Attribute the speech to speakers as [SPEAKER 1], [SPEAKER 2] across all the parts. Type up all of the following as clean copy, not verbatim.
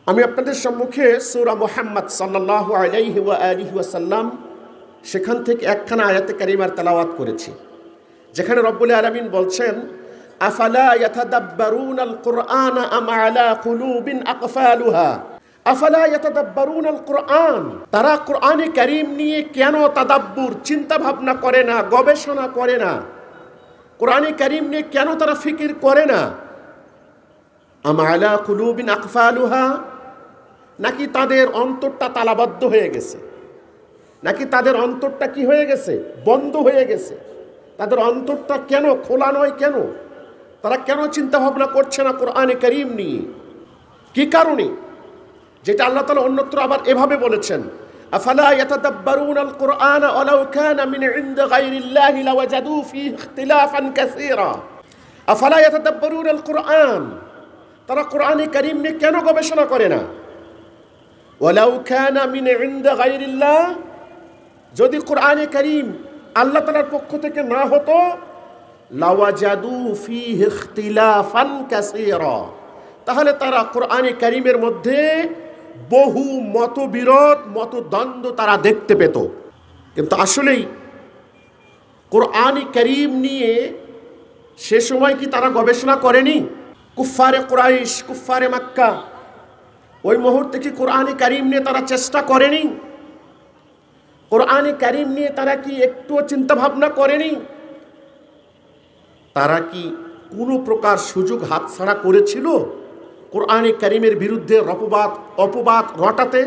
[SPEAKER 1] আমি আপনাদের সম্মুখে সূরা মুহাম্মদ সাল্লাল্লাহু আলাইহি ওয়া আলিহি ওয়াসাল্লাম সেখান থেকে একখানা আয়াতে কারিমার তেলাওয়াত করেছি, যেখানে রব্বুল আলামিন বলছেন, আফালা ইয়াতাদাব্বারুনাল কুরআনা আম আলা কুলুবিন আকফালুহা। আফালা ইয়াতাদাব্বারুনাল কুরআন, তারা কুরআনে কারীম নিয়ে কেন তাদাব্বুর, চিন্তা ভাবনা করে না, গবেষণা করে না? কুরআনে কারীম নিয়ে কেন তারা ফিকির করে না? আম আলা কুলুবিন আকফালুহা, নাকি তাদের অন্তরটা তালাবদ্ধ হয়ে গেছে, নাকি তাদের অন্তরটা কি হয়ে গেছে, বন্ধ হয়ে গেছে? তাদের অন্তরটা কেন খোলা নয়? কেন তারা কেন চিন্তা ভাবনা করছে না কোরআনে কারীম নিয়ে? কি কারণে? যেটা আল্লাহ তাআলা অন্যত্র আবার এভাবে বলেছেন, আফালা ইয়াতাদাব্বারুনাল কুরআনা ওয়ালাউ কানা মিন ইনদি গায়রিল্লাহি লাওয়াজাদু ফীহি ইখতিলাফান কাসীরা। আফালা ইয়াতাদাব্বারুনাল কুরআন, তারা কোরআনে কারীম নিয়ে কেন গবেষণা করে না? ওয়ালাউ কানা মিন ইনদি গায়রিল্লাহ, যদি কোরআনে কারীম আল্লাহ তাআলার পক্ষ থেকে না হতো, লাওয়াজাদু ফীহি ইখতিলাফান কাসীরা, তাহলে তারা কোরআনে কারীমের মধ্যে বহু মতবিরোধ, মতদ্বন্দ্ব তারা দেখতে পেত। কিন্তু আসলেই কোরআনে কারীম নিয়ে সে সময় কি তারা গবেষণা করেনি? কুফফারে কুরাইশ, কুফফারে মক্কা, ওই মুহূর্তে কি কোরআনে কারীম নিয়ে তারা চেষ্টা করেনি? কোরআনে কারীম নিয়ে তারা কি একটুও চিন্তা ভাবনা করেনি? তারা কি কোনো প্রকার সুযোগ হাতছাড়া করেছিল কোরআনে কারীমের বিরুদ্ধে অপবাদ রটাতে?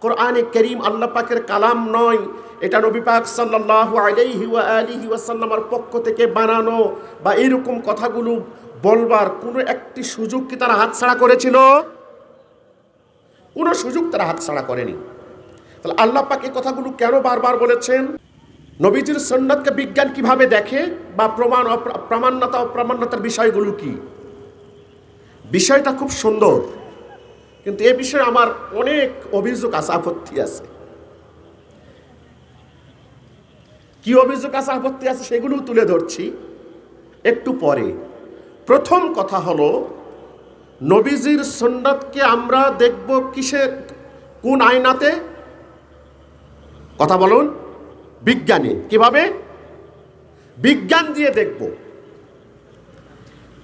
[SPEAKER 1] কোরআনে কারীম আল্লাহ পাকের কালাম নয়, এটা নবী পাক সাল্লাল্লাহু আলাইহি ওয়া আলিহি ওয়াসাল্লামের পক্ষ থেকে বানানো, বা এরকম কথাগুলো বলবার কোনো একটি সুযোগ কি তারা হাতছাড়া করেছিল? কোনো সুযোগ তারা হাতছাড়া করেনি। তাহলে আল্লাহ পাক এই কথাগুলো কেন বারবার বলেছেন? নবীজির সুন্নাতকে বিজ্ঞান কিভাবে দেখে, বা প্রামাণ্যতা অপ্রামাণ্যতার বিষয়গুলো কি? বিষয়টা খুব সুন্দর, কিন্তু এ বিষয়ে আমার অনেক অভিযোগ আছে, আপত্তি আছে। কি অভিযোগ আছে, আপত্তি আছে, সেগুলো তুলে ধরছি একটু পরে। প্রথম কথা হলো, নবীজির সুন্নাতকে আমরা দেখব কিসে, কোন আয়নাতে? কথা বলুন। বিজ্ঞানে। কিভাবে? বিজ্ঞান দিয়ে দেখব।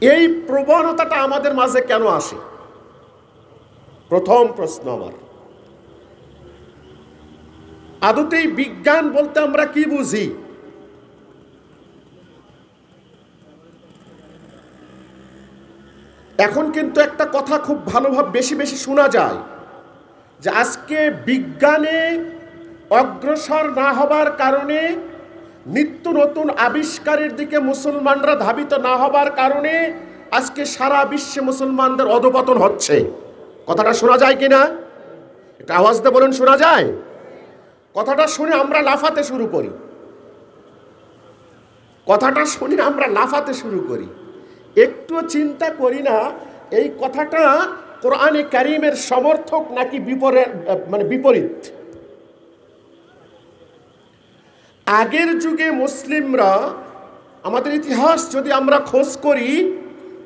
[SPEAKER 1] এই প্রবণতাটা আমাদের মাঝে কেন আসে? প্রথম প্রশ্ন আমার, আদতেই বিজ্ঞান বলতে আমরা কি বুঝি? এখন কিন্তু একটা কথা খুব ভালোভাবে বেশি বেশি শোনা যায়, যে আজকে বিজ্ঞানে অগ্রসর না হবার কারণে, নিত্য নতুন আবিষ্কারের দিকে মুসলমানরা ধাবিত না হবার কারণে আজকে সারা বিশ্বে মুসলমানদের অধঃপতন হচ্ছে। কথাটা শোনা যায় কিনা? এটা আওয়াজ দিয়ে বলুন, শোনা যায়? কথাটা শুনে আমরা লাফাতে শুরু করি, কথাটা শুনে আমরা লাফাতে শুরু করি, একটু চিন্তা করি না এই কথাটা কোরআনে কারীমের সমর্থক নাকি বিপরীত। আগের যুগে মুসলিমরা, আমাদের ইতিহাস যদি আমরা খোঁজ করি,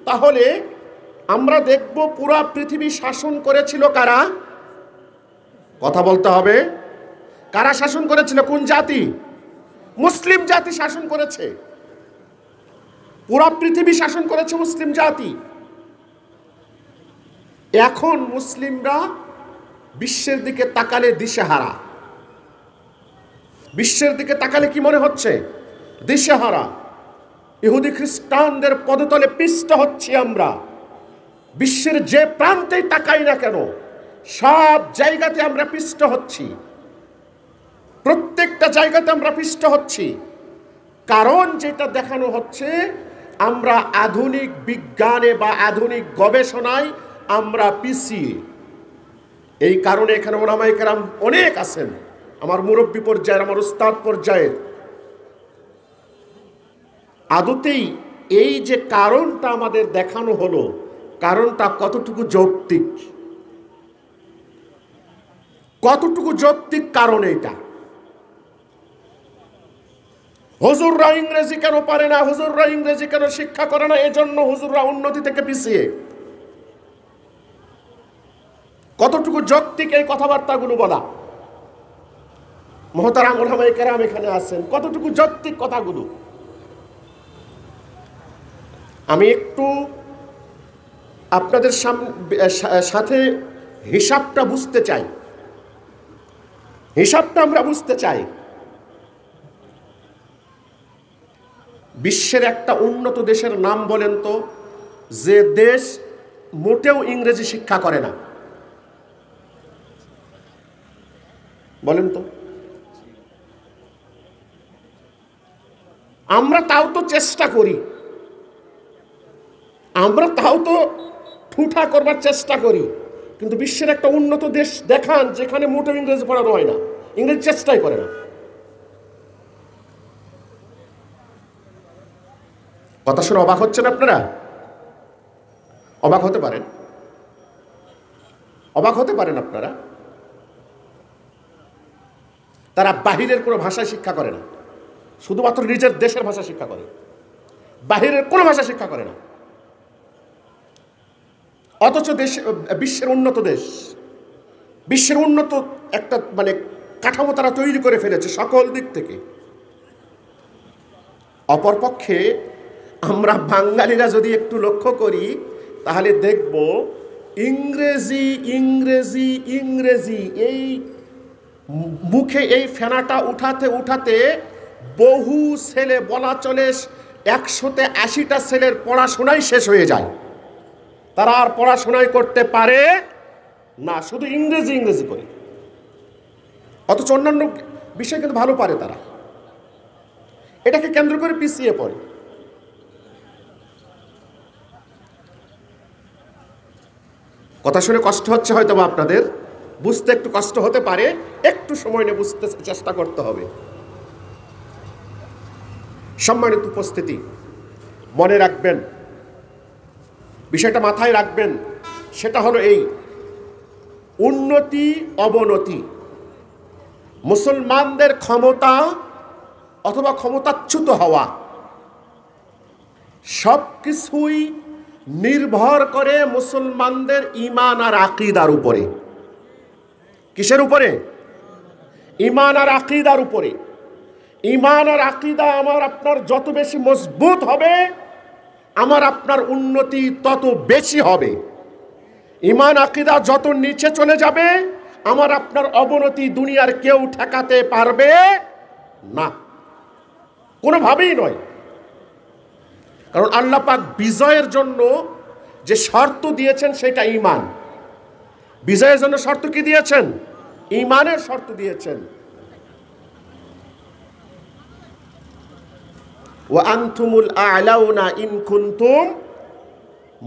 [SPEAKER 1] তাহলে আমরা দেখব পুরা পৃথিবী শাসন করেছিল কারা? কথা বলতে হবে। কারা শাসন করেছিল? কোন জাতি? মুসলিম জাতি শাসন করেছে। পুরা পৃথিবী শাসন করেছে মুসলিম জাতি। এখন মুসলিমরা বিশ্বের দিকে তাকালে দিশেহারা। বিশ্বের দিকে তাকালে কি মনে হচ্ছে? দিশেহারা। ইহুদি খ্রিস্টানদের পদতলে পিষ্ট হচ্ছি আমরা। বিশ্বের যে প্রান্তেই তাকাই না কেন, সব জায়গাতে আমরা পিষ্ট হচ্ছি, প্রত্যেকটা জায়গাতে আমরা পিষ্ট হচ্ছি। কারণ যেটা দেখানো হচ্ছে, আমরা আধুনিক বিজ্ঞানে বা আধুনিক গবেষণায় আমরা পিছিয়ে। এই কারণে এখানে ওলামায়ে কেরাম অনেক আছেন, আমার মুরব্বী পর্যায়ের, আমার উস্তাদ পর্যায়ের। আদতেই এই যে কারণটা আমাদের দেখানো হলো, কারণটা কতটুকু যৌক্তিক? কতটুকু যৌক্তিক কারণ এটা? হুজুররা ইংরেজি কেন পারে না, হুজুররা ইংরেজি কেন শিক্ষা করে না, এজন্য হুজুররা উন্নতি থেকে পিছিয়ে। কতটুকু যৌক্তিক এই কথাবার্তাগুলো বলা? মুহতারাম উলামায়ে কেরাম এখানে আছেন, কতটুকু যৌক্তিক কথাগুলো? আমি একটু আপনাদের সাথে হিসাবটা বুঝতে চাই, হিসাবটা আমরা বুঝতে চাই। বিশ্বের একটা উন্নত দেশের নাম বলেন তো, যে দেশ মোটেও ইংরেজি শিক্ষা করে না, বলেন তো। আমরা তাও তো চেষ্টা করি, আমরা তাও তো ঠুঠা করবার চেষ্টা করি, কিন্তু বিশ্বের একটা উন্নত দেশ দেখান যেখানে মোটেও ইংরেজি পড়ানো হয় না, ইংরেজি চেষ্টাই করে না। কথা শুনে অবাক হচ্ছেন আপনারা? অবাক হতে পারেন, অবাক হতে পারেন আপনারা। তারা বাহিরের কোনো ভাষায় শিক্ষা করে না, শুধুমাত্র নিজের দেশের ভাষা শিক্ষা করে, বাহিরের কোনো ভাষা শিক্ষা করে না। অথচ বিশ্বের উন্নত দেশ, বিশ্বের উন্নত একটা মানে কাঠামো তারা তৈরি করে ফেলেছে সকল দিক থেকে। অপরপক্ষে আমরা বাঙালিরা যদি একটু লক্ষ্য করি তাহলে দেখব ইংরেজি ইংরেজি ইংরেজি এই মুখে এই ফেনাটা উঠাতে উঠাতে বহু ছেলে, বলা চলে 100তে 80টা ছেলের পড়াশোনাই শেষ হয়ে যায়। তারা আর পড়াশোনাই করতে পারে না, শুধু ইংরেজি ইংরেজি করে। অথচ অন্যান্য বিষয় কিন্তু ভালো পারে তারা, এটাকে কেন্দ্র করে পিছিয়ে পড়ে। কথা শুনে কষ্ট হচ্ছে হয়তো বা আপনাদের, বুঝতে একটু কষ্ট হতে পারে, একটু সময় নিয়ে বুঝতে চেষ্টা করতে হবে। সম্মানিত উপস্থিতি, মনে রাখবেন, বিষয়টা মাথায় রাখবেন, সেটা হলো এই উন্নতি অবনতি, মুসলমানদের ক্ষমতা অথবা ক্ষমতাচ্যুত হওয়া সব কিছুই নির্ভর করে মুসলমানদের ঈমান আর আকীদার উপরে। কিসের উপরে? ঈমান আর আকীদার উপরে। ঈমান আর আকীদা আমার আপনার যত বেশি মজবুত হবে, আমার আপনার উন্নতি তত বেশি হবে। ঈমান আকীদা যত নিচে চলে যাবে, আমার আপনার অবনতি দুনিয়ার কেউ ঠেকাতে পারবে না, কোনোভাবেই নয়। কারণ আল্লাহ পাক বিজয়ের জন্য যে শর্ত দিয়েছেন সেটা ঈমান। বিজয়ের জন্য শর্ত কি দিয়েছেন? ঈমানের শর্ত দিয়েছেন। ওয়া আনতুমুল আ'লাউনা ইন কুনতুম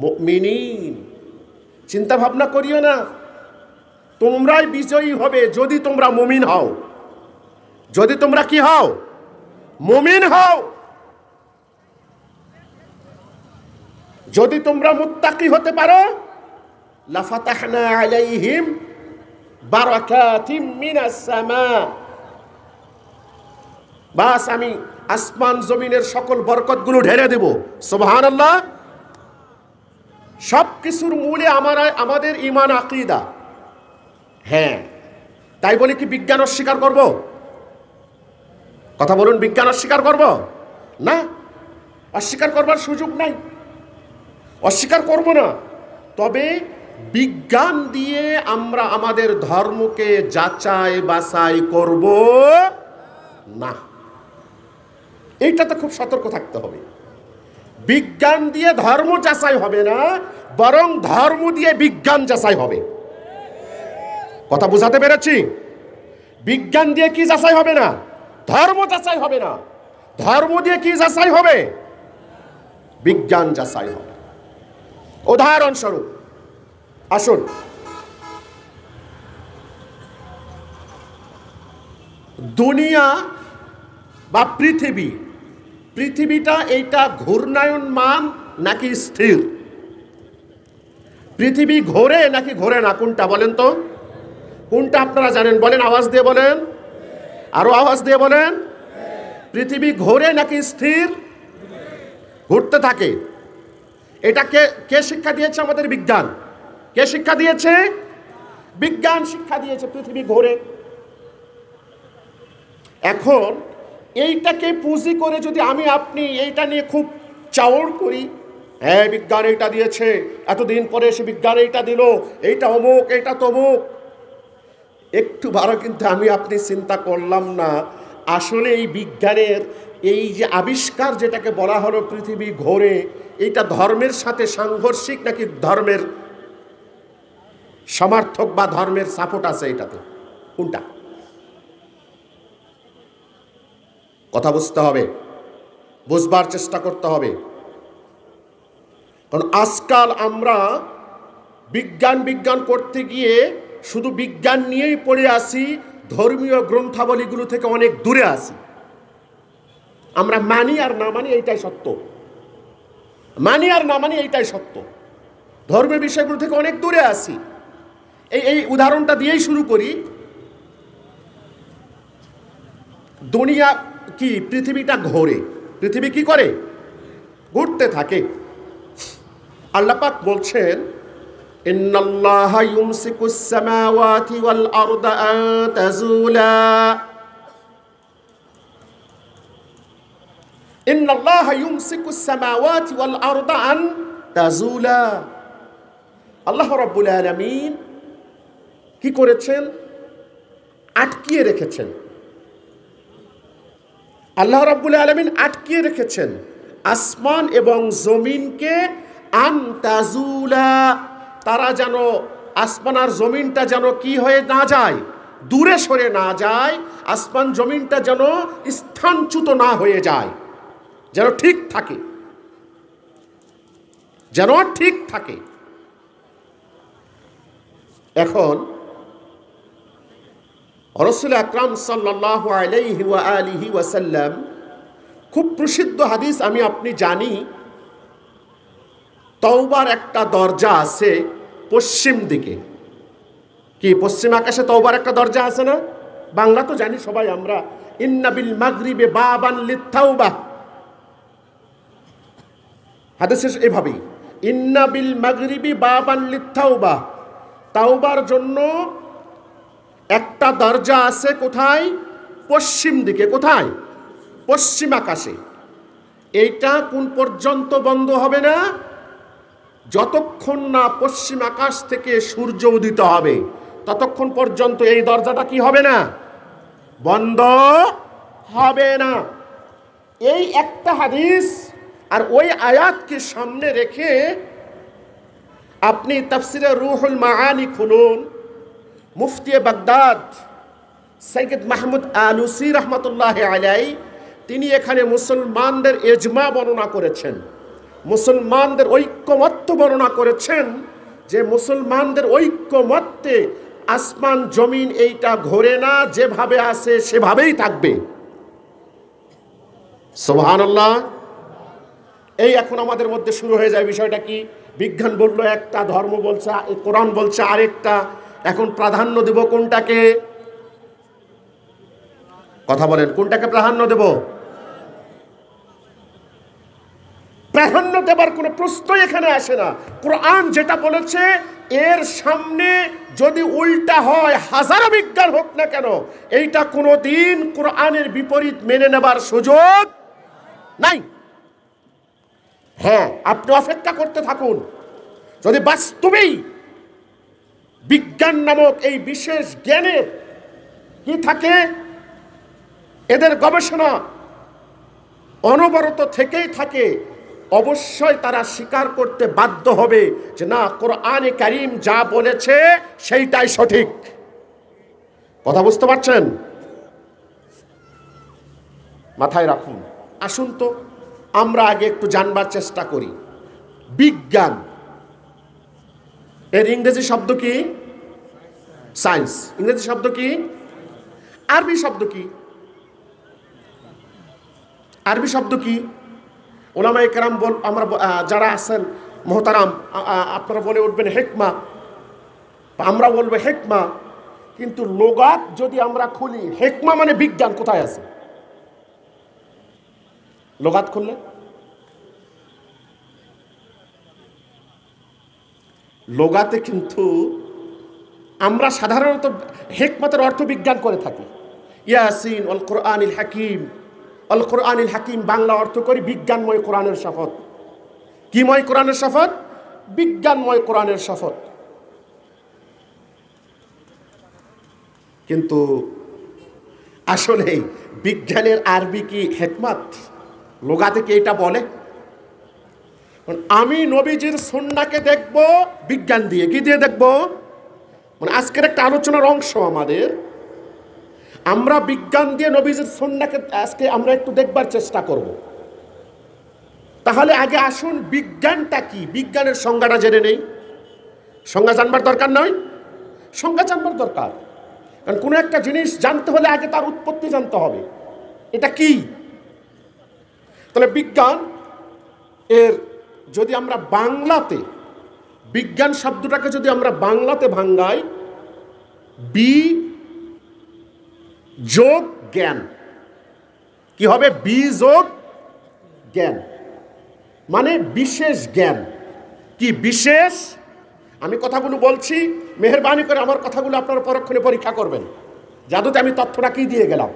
[SPEAKER 1] মুমিনিন। চিন্তা ভাবনা করিও না, তোমরাই বিজয়ী হবে যদি তোমরা মুমিন হও। যদি তোমরা কি হও? মুমিন হও। যদি তোমরা মুত্তাকি হতে পারো, লাফাতাহনা আলাইহিম বারাকাতিম মিনাস সামা, বাস আমি আসমান জমিনের সকল বরকতগুলো ঢেলে দেব। সুবহানাল্লাহ। সব কিছুর মূলে আমাদের ঈমান আকীদা। হ্যাঁ, তাই বলে কি বিজ্ঞান অস্বীকার করব? কথা বলুন, বিজ্ঞান অস্বীকার করব না, অস্বীকার করবার সুযোগ নাই, অস্বীকার করব না। তবে বিজ্ঞান দিয়ে আমরা আমাদের ধর্মকে যাচাই বাছাই করব না, এইটাতে খুব সতর্ক থাকতে হবে। বিজ্ঞান দিয়ে ধর্ম যাচাই হবে না, বরং ধর্ম দিয়ে বিজ্ঞান যাচাই হবে। কথা বুঝাতে পেরেছি? বিজ্ঞান দিয়ে কি যাচাই হবে না? ধর্ম যাচাই হবে না। ধর্ম দিয়ে কি যাচাই হবে? বিজ্ঞান যাচাই হবে। উদাহরণস্বরূপ আসুন, দুনিয়া বা পৃথিবীটা এইটা ঘূর্ণায়মান নাকি স্থির? পৃথিবী ঘোরে নাকি ঘোরে না? কোনটা বলেন তো? কোনটা আপনারা জানেন? বলেন, আওয়াজ দিয়ে বলেন, আরো আওয়াজ দিয়ে বলেন। পৃথিবী ঘোরে নাকি স্থির? ঘুরতে থাকে। এটা কে শিক্ষা দিয়েছে? আমাদের বিজ্ঞান। কে শিক্ষা দিয়েছে? বিজ্ঞান শিক্ষা দিয়েছে পৃথিবী ঘোরে। এখন এইটাকে পুঁজি করে যদি আমি আপনি এইটা নিয়ে খুব চাওড় করি, হ্যাঁ বিজ্ঞান এইটা দিয়েছে, এতদিন পরে এসে বিজ্ঞান এইটা দিল, এইটা অমুক, এইটা তমুক, একটু বারো কিন্তু আমি আপনি চিন্তা করলাম না আসলে এই বিজ্ঞানের এই যে আবিষ্কার যেটাকে বলা হলো পৃথিবী ঘোরে, এইটা ধর্মের সাথে সাংঘর্ষিক নাকি ধর্মের সমর্থক বা ধর্মের সাপোর্ট আছে এটাতে, কোনটা? কথা বুঝতে হবে, বুঝবার চেষ্টা করতে হবে। কারণ আজকাল আমরা বিজ্ঞান বিজ্ঞান করতে গিয়ে শুধু বিজ্ঞান নিয়েই পড়ে আসি, ধর্মীয় গ্রন্থাবলীগুলো থেকে অনেক দূরে আসি। আমরা মানি আর না মানি এইটাই সত্য, মানি আর না মানি এইটাই সত্য, ধর্মীয় বিষয়গুলো থেকে অনেক দূরে আসি। এই উদাহরণটা দিয়েই শুরু করি। দুনিয়া কি, পৃথিবীটা ঘোরে, পৃথিবী কি করে, ঘুরতে থাকে। আল্লাহ পাক বলছেন ইন্নাল্লাহা ইউমসিকুস সামাওয়াতি ওয়াল আরদা আন তাজুলা, ইন্নাল্লাহা ইউমসিকুস সামাওয়াতি ওয়াল আরদা আন তাজুলা। আল্লাহ রাব্বুল আলামিন কি করেছেন, আটকিয়ে রেখেছেন। আল্লাহ রাব্বুল আলামিন আটকিয়ে রেখেছেন আসমান এবং জমিনকে, আন তাজুলা, তারা যেন, আসমান আর জমিনটা যেন কি হয়ে না যায়, দূরে সরে না যায়, আসমান জমিনটা যেন স্থানচ্যুত না হয়ে যায়, যেন ঠিক থাকে, যেন ঠিক থাকে। এখন রাসূল আকরাম সাল্লাল্লাহু আলাইহি ওয়া আলিহি ওয়াসাল্লাম, খুব প্রসিদ্ধ হাদিস আমি আপনি জানি, তওবার একটা দরজা আছে পশ্চিম দিকে। কি পশ্চিম আকাশে তওবার একটা দরজা আছে না? বাংলা তো জানি সবাই আমরা, ইন্না বিল মাগরিবে বাবান লিত-তাওবা, হাদিসে এভাবেই, ইন্না বিল মাগরিবি বাবান লিত-তাওবা, তাওবার জন্য একটা দরজা আছে কোথায়? পশ্চিম দিকে। কোথায়? পশ্চিম আকাশে। এইটা কোন পর্যন্ত বন্ধ হবে না? যতক্ষণ না পশ্চিম আকাশ থেকে সূর্য উদিত হবে ততক্ষণ পর্যন্ত এই দরজাটা কি হবে না? বন্ধ হবে না। এই একটা হাদিস আর ওই আয়াতকে সামনে রেখে আপনি তাফসিরে রুহুল মাআনি খুলুন, মুফতি বাগদাদ সৈয়দ মাহমুদ আলুসি রহমতুল্লাহ আলাইহি, তিনি এখানে মুসলমানদের ইজমা বর্ণনা করেছেন, মুসলমানদের ঐক্যমত্য বর্ণনা করেছেন, যে মুসলমানদের ঐক্যমত্যে আসমান জমিন এইটা ঘোরে না, যেভাবে আছে সেভাবেই থাকবে। সুবহানাল্লাহ। এই এখন আমাদের মধ্যে শুরু হয়ে যায় বিষয়টা কি, বিজ্ঞান বললো একটা, ধর্ম বলছে, কোরআন বলছে আরেকটা, এখন প্রাধান্য দেব কোনটাকে? কথা বলেন, কোনটাকে প্রাধান্য দেব? প্রাধান্য দেবার কোনো প্রশ্নই এখানে আসে না। কোরআন যেটা বলেছে এর সামনে যদি উল্টা হয়, হাজারো বিজ্ঞান হোক না কেন, এইটা কোনো দিন কোরআনের বিপরীত মেনে নেবার সুযোগ নাই। হ্যাঁ, আপনি অপেক্ষা করতে থাকুন, যদি বাস্তবেই বিজ্ঞান নামক এই বিশেষ জ্ঞানের কি থাকে, এদের গবেষণা অনবরত থেকেই থাকে, অবশ্যই তারা স্বীকার করতে বাধ্য হবে যে না, কোরআনে কারীম যা বলেছে সেইটাই সঠিক। কথা বুঝতে পারছেন? মাথায় রাখুন। আসুন তো আমরা আগে একটু জানবার চেষ্টা করি, বিজ্ঞান এর ইংরেজি শব্দ কি? সায়েন্স। ইংরেজি শব্দ কি? আরবি শব্দ কি? আরবি শব্দ কি? ওলামায়ে কেরাম আমরা যারা আছেন মোহতারাম, আপনারা বলে উঠবেন হেকমা, আমরা বলবো হেকমা, কিন্তু লোগাত যদি আমরা খুলি, হেকমা মানে বিজ্ঞান কোথায় আছে? লোগাত খুললে লোগাতে কিন্তু আমরা সাধারণত হিকমতের অর্থ বিজ্ঞান করে থাকি। ইয়াসিন অল কোরআনিল হাকিম, অল কোরআনিল হাকিম বাংলা অর্থ করি বিজ্ঞানময় কোরআনের শপথ। কিময় কোরআনের শপথ? বিজ্ঞানময় কোরআনের শপথ। কিন্তু আসলে বিজ্ঞানের আরবি কি হিকমত? লোগাতে কি এটা বলে? আমি নবীজির সুন্নাহকে দেখব বিজ্ঞান দিয়ে। কি দিয়ে দেখব? মানে আজকের একটা আলোচনার অংশ আমাদের, আমরা বিজ্ঞান দিয়ে নবীজির সুন্নাহকে আজকে আমরা একটু দেখবার চেষ্টা করব। তাহলে আগে আসুন বিজ্ঞানটা কি, বিজ্ঞানের সংজ্ঞাটা জেনে নেই। সংজ্ঞা জানবার দরকার নয়? সংজ্ঞা জানবার দরকার, কারণ কোনো একটা জিনিস জানতে হলে আগে তার উৎপত্তি জানতে হবে, এটা কি। তাহলে বিজ্ঞান এর যদি আমরা বাংলাতে, বিজ্ঞান শব্দটাকে যদি আমরা বাংলাতে ভাঙ্গাই, বি যোগ জ্ঞান, কি হবে? বি যোগ জ্ঞান মানে বিশেষ জ্ঞান। কি বিশেষ? আমি কথাগুলো বলছি, মেহেরবানি করে আমার কথাগুলো আপনারা পরক্ষণে পরীক্ষা করবেন। জাদুতে আমি তথ্যটা কি দিয়ে গেলাম,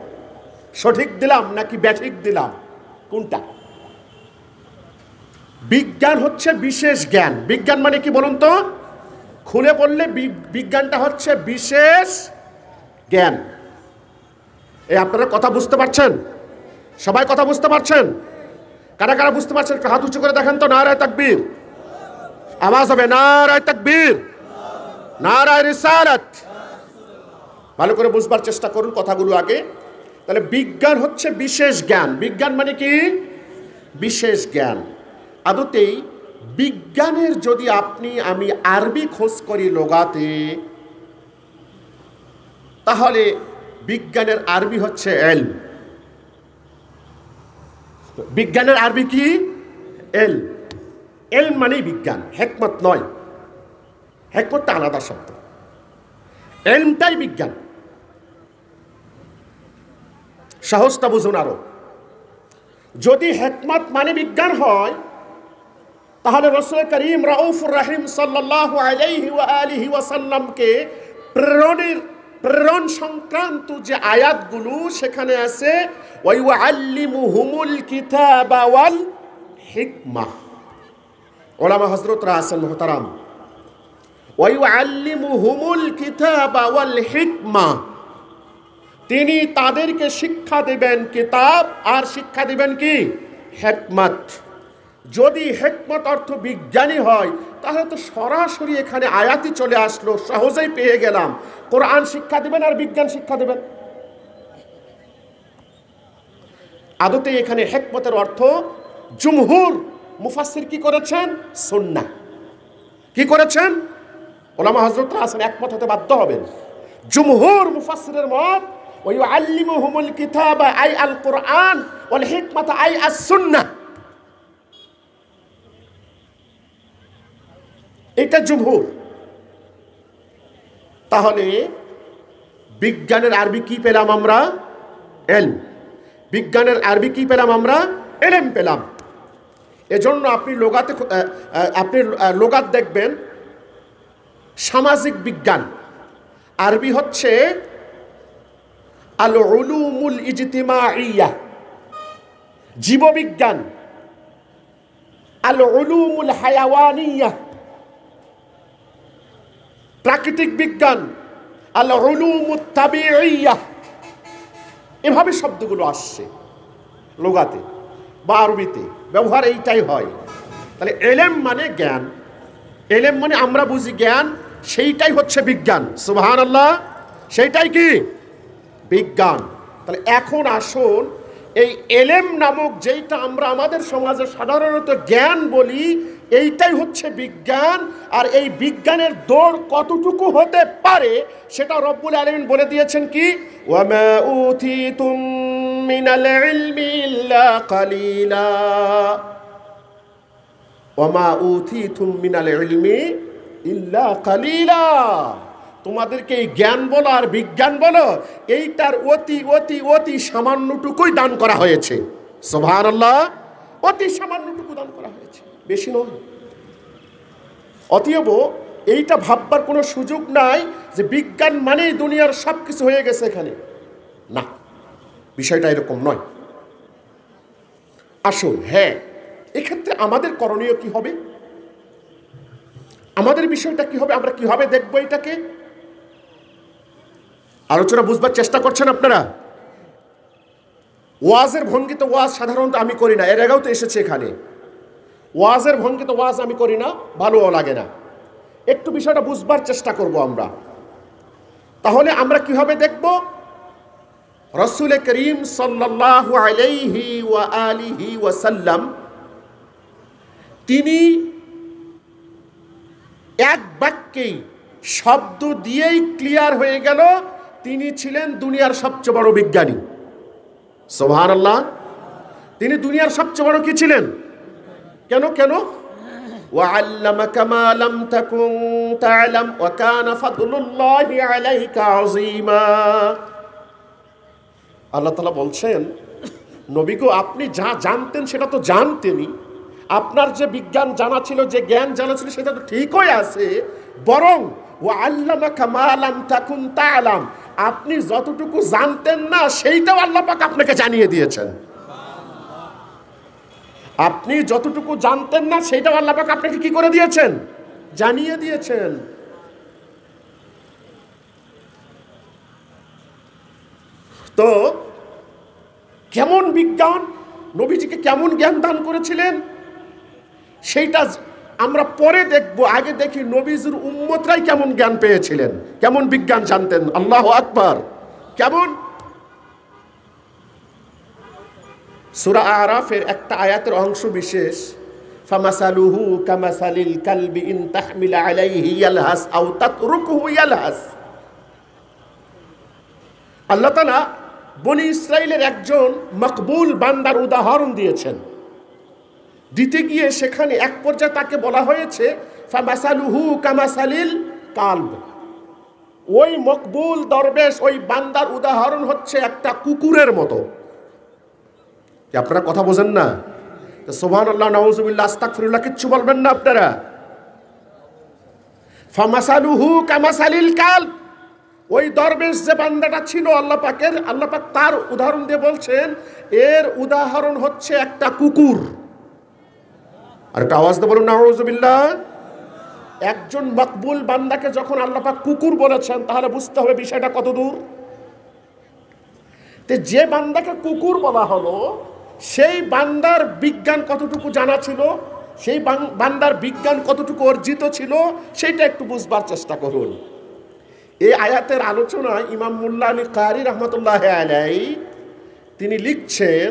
[SPEAKER 1] সঠিক দিলাম নাকি ব্যাঠিক দিলাম, কোনটা? বিজ্ঞান হচ্ছে বিশেষ জ্ঞান। বিজ্ঞান মানে কি বলুন তো? খুলে বললে বিজ্ঞানটা হচ্ছে বিশেষ জ্ঞান। এই আপনারা কথা বুঝতে পারছেন? সবাই কথা বুঝতে পারছেন? কারা কারা বুঝতে পারছেন একটু হাত উঁচু করে দেখেন তো। নারায়ে তাকবীর, আওয়াজ হবে নারায়ে তাকবীর, নারায়ে রিসালাত। ভালো করে বুঝবার চেষ্টা করুন কথাগুলো আগে। তাহলে বিজ্ঞান হচ্ছে বিশেষ জ্ঞান। বিজ্ঞান মানে কি? বিশেষ জ্ঞান। আদতেই বিজ্ঞানের যদি আমি আরবি খোঁজ করি লোগাতে, তাহলে বিজ্ঞানের আরবি হচ্ছে এলম। বিজ্ঞানের আরবি কি? এলম। এলম মানেই বিজ্ঞান, হিকমত নয়। হিকমতটা আলাদা শব্দ, এলমটাই বিজ্ঞান। সহজটা বুঝুন আরো। যদি হিকমত মানে বিজ্ঞান হয়, তাহলে রাসূল করিম রাউফুর রহিম সাল্লাল্লাহু আলাইহি ওয়া আলিহি ওয়াসাল্লামকে প্রেরণ সংক্রান্ত যে আয়াতগুলো সেখানে আছে, ওয়া ইউআল্লিমুহুমুল কিতাবা ওয়াল হিকমাহ। ওলামা হযরতরা আছেন মুহতারাম, ওয়া ইউআল্লিমুহুমুল কিতাবা ওয়াল হিকমাহ, তিনি তাদেরকে শিক্ষা দিবেন কিতাব আর শিক্ষা দিবেন কি? হিকমত। যদি হিকমত অর্থ বিজ্ঞানী হয়, তাহলে তো সরাসরি এখানে আয়াতই চলে আসলো, সহজেই পেয়ে গেলাম। কোরআন শিক্ষা দিবেন আর বিজ্ঞান শিক্ষা দিবেন। আদতে এখানে হিকমতের অর্থ জুমহুর মুফাসসির কি করেছেন? সুন্নাহ। কি করেছেন? ওলামা হযরতরা আছেন, একমত হতে বাধ্য হবেন। জুমহুর মুফাসসিরের মত, ওয়া ইউআল্লিমুহুমুল কিতাবা I Al Quran wall হিকমাতা I আস সুন্নাহ। এটা জুমহুর। তাহলে বিজ্ঞানের আরবি কি পেলাম আমরা? এলম। বিজ্ঞানের আরবি কি পেলাম আমরা? এলেম পেলাম। এজন্য আপনি লোগাত দেখবেন, সামাজিক বিজ্ঞান আরবি হচ্ছে আল উলুমুল ইজতিমাইয়া। জীববিজ্ঞান আল উলুমুল হায়াওয়ানিয়া। প্রাকৃতিক বিজ্ঞান আল উলুমুত তাবিইয়া। এভাবে শব্দগুলো আসছে লোগাতে বা আরবিতে, ব্যবহার এইটাই হয়। তাহলে এলেম মানে জ্ঞান, এলেম মানে আমরা বুঝি জ্ঞান, সেইটাই হচ্ছে বিজ্ঞান। সুবহানাল্লাহ, সেইটাই কি? বিজ্ঞান। তাহলে এখন আসুন, এই এলেম নামক যেইটা আমরা আমাদের সমাজে সাধারণত জ্ঞান বলি, এইটাই হচ্ছে বিজ্ঞান। আর এই বিজ্ঞানের দৌড় কতটুকু হতে পারে সেটা রব্বুল আলামিন বলে দিয়েছেন কি? ওয়া মা উতিতুম মিনাল ইলমি ইল্লা কালিলা। ওয়া মা উতিতুম মিনাল ইলমি ইল্লা কালিলা। তোমাদেরকে এই জ্ঞান বলো আর বিজ্ঞান বলো, এইটার অতি অতি অতি সামান্যটুকুই দান করা হয়েছে। সুবহানাল্লাহ, অতি সামান্যটুকু দান করা হয়েছে, বেশি নয়। অতএব এইটা ভাববার কোনো সুযোগ নাই যে বিজ্ঞান মানেই দুনিয়ার সব কিছু হয়ে গেছে এখানে। না, বিষয়টা এরকম নয়। আসুন, হ্যাঁ, এক্ষেত্রে আমাদের করণীয় কি হবে, আমাদের বিষয়টা কি হবে, আমরা কিভাবে দেখবো এটাকে? আলোচনা বুঝবার চেষ্টা করছেন আপনারা? ওয়াজের ভঙ্গিতে ওয়াজ সাধারণত আমি করি না, এর আগেও তো এসেছে এখানে। ওয়াজের ভঙ্গিতে ওয়াজ আমি করি না, ভালোও লাগে না। একটু বিষয়টা বুঝবার চেষ্টা করব আমরা। তাহলে আমরা কিভাবে দেখব? রাসূল করিম সাল্লাল্লাহু আলাইহি ওয়া আলিহি ওয়াসাল্লাম তিনি এক বাক্যেই, শব্দ দিয়েই ক্লিয়ার হয়ে গেল তিনি ছিলেন দুনিয়ার সবচেয়ে বড় বিজ্ঞানী। সুবহানাল্লাহ। তিনি দুনিয়ার সবচেয়ে বড় কি ছিলেন? কেন কেন? ওয়াআল্লামাকা মা লাম তাকুন তা'লাম ওয়া কানা ফাদলুল্লাহি আলাইকা আযীমা। আল্লাহ তাআলা বলছেন, নবী গো, আপনি যা জানতেন সেটা তো জানতেনই, আপনার যে বিজ্ঞান জানা ছিল, যে জ্ঞান জানা ছিল সেটা তো ঠিকই আছে, বরং ওয়াআল্লামাকা মা লাম তাকুন তা'লাম, আপনি যতটুকু জানতেন না সেইটাও আল্লাহ পাক আপনাকে জানিয়ে দিয়েছেন। আপনি যতটুকু জানতেন না সেইটাও আল্লাহ পাক আপনাকে কি করে দিয়েছেন? জানিয়ে দিয়েছেন। তো কেমন বিজ্ঞান, নবীজিকে কেমন জ্ঞান দান করেছিলেন সেইটা আমরা পরে দেখব। আগে দেখি নবীজির উম্মতরাই কেমন জ্ঞান পেয়েছিলেন, কেমন বিজ্ঞান জানতেন। আল্লাহু আকবার। কেমন? সূরা আরাফের একটা আয়াতের অংশ বিশেষ, ফামাসালুহু কামাসালিল কালবি ইন তাহমিল আলাইহি ইয়ালহাস আও তাতরুকুহু ইয়ালহাস। আল্লাহ তাআলা বনি ইসরাইলের একজন মকবুল বান্দার উদাহরণ দিয়েছেন। দিতে গিয়ে সেখানে এক পর্যায়ে তাকে বলা হয়েছে ফামাসালুহু কামাসালিল কালব। ওই মকবুল দরবেশ, ওই বান্দার উদাহরণ হচ্ছে একটা কুকুরের মতো। আপনারা কথা বোঝেন না? সুবহানাল্লাহ, নাউযুবিল্লাহ, আস্তাগফিরুল্লাহ কিচ্ছু বলবেন না আপনারা। ফামাসালুহু কামাসালিল কালব, ওই দরবেশ যে বান্দাটা ছিল আল্লাহ পাকের, আল্লাহ পাক তার উদাহরণ দিয়ে বলছেন এর উদাহরণ হচ্ছে একটা কুকুর। আর একটা আওয়াজ দিয়ে বলুন নাউযুবিল্লাহ। একজন মকবুল বান্দাকে যখন আল্লাহ পাক কুকুর বলেছেন, তাহলে বুঝতে হবে বিষয়টা কত দূর। যে বান্দাকে কুকুর বলা হলো, সেই বান্দার বিজ্ঞান কতটুকু জানা ছিল, সেই বান্দার বিজ্ঞান কতটুকু অর্জিত ছিল, সেইটা একটু বুঝবার চেষ্টা করুন। এই আয়াতের আলোচনায় ইমাম মুল্লা আলী কারি রহমতুল্লাহ আলাইহি তিনি লিখছেন,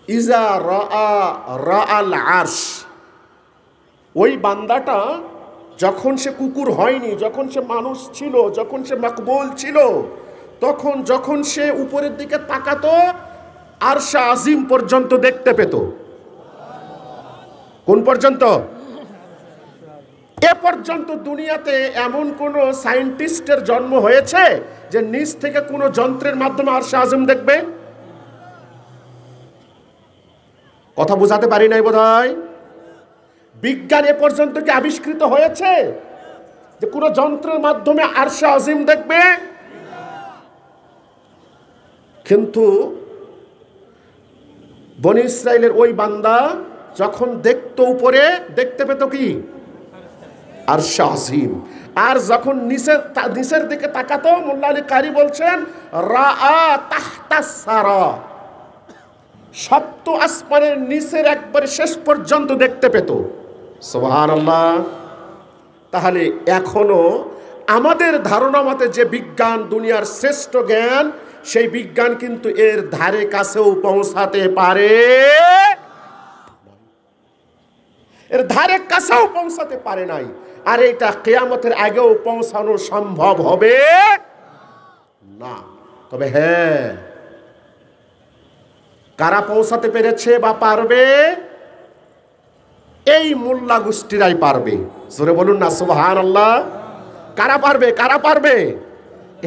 [SPEAKER 1] ইজা রাআল আরশ, ওই বান্দাটা যখন সে কুকুর হয়নি, যখন সে মানুষ ছিল, যখন সে মকবুল ছিল, তখন যখন সে উপরের দিকে তাকাতো আরশে আজিম পর্যন্ত দেখতে পেত। কোন পর্যন্ত? এ পর্যন্ত দুনিয়াতে এমন কোন সায়েন্টিস্টের জন্ম হয়েছে যে নিচ থেকে কোন যন্ত্রের মাধ্যমে আরশে আজিম দেখবে? কথা বোঝাতে পারি নাই বোধহয়। বিজ্ঞান এ পর্যন্ত কি আবিষ্কৃত হয়েছে যে কোন যন্ত্রের মাধ্যমে আরশে আজিম দেখবে? কিন্তু বনি ইসরাইলের ওই বান্দা যখন দেখতো উপরে, দেখতে পেত কি? আরশে আজিম। আর যখন নিচের দিকে তাকাতো, মোল্লা আলী কারি বলছেন রাআ তাহতাস সারা, সপ্ত আসমানের নিচের একবারে শেষ পর্যন্ত দেখতে পেত। সুবহানাল্লাহ। তাহলে এখনো আমাদের ধারণা মতে যে বিজ্ঞান দুনিয়ার শ্রেষ্ঠ জ্ঞান, সেই বিজ্ঞান কিন্তু এর ধারে কাছেও পৌঁছাতে পারে, এর ধারে কাছেও পৌঁছাতে পারে নাই। আর এটা কিয়ামতের আগেও পৌঁছানো সম্ভব হবে না। তবে হ্যাঁ, কারা পৌঁছাতে পেরেছে বা পারবে? এই মোল্লা গোষ্ঠীরাই পারবে। জোরে বলুন না সুবহানাল্লাহ। কারা পারবে? কারা পারবে?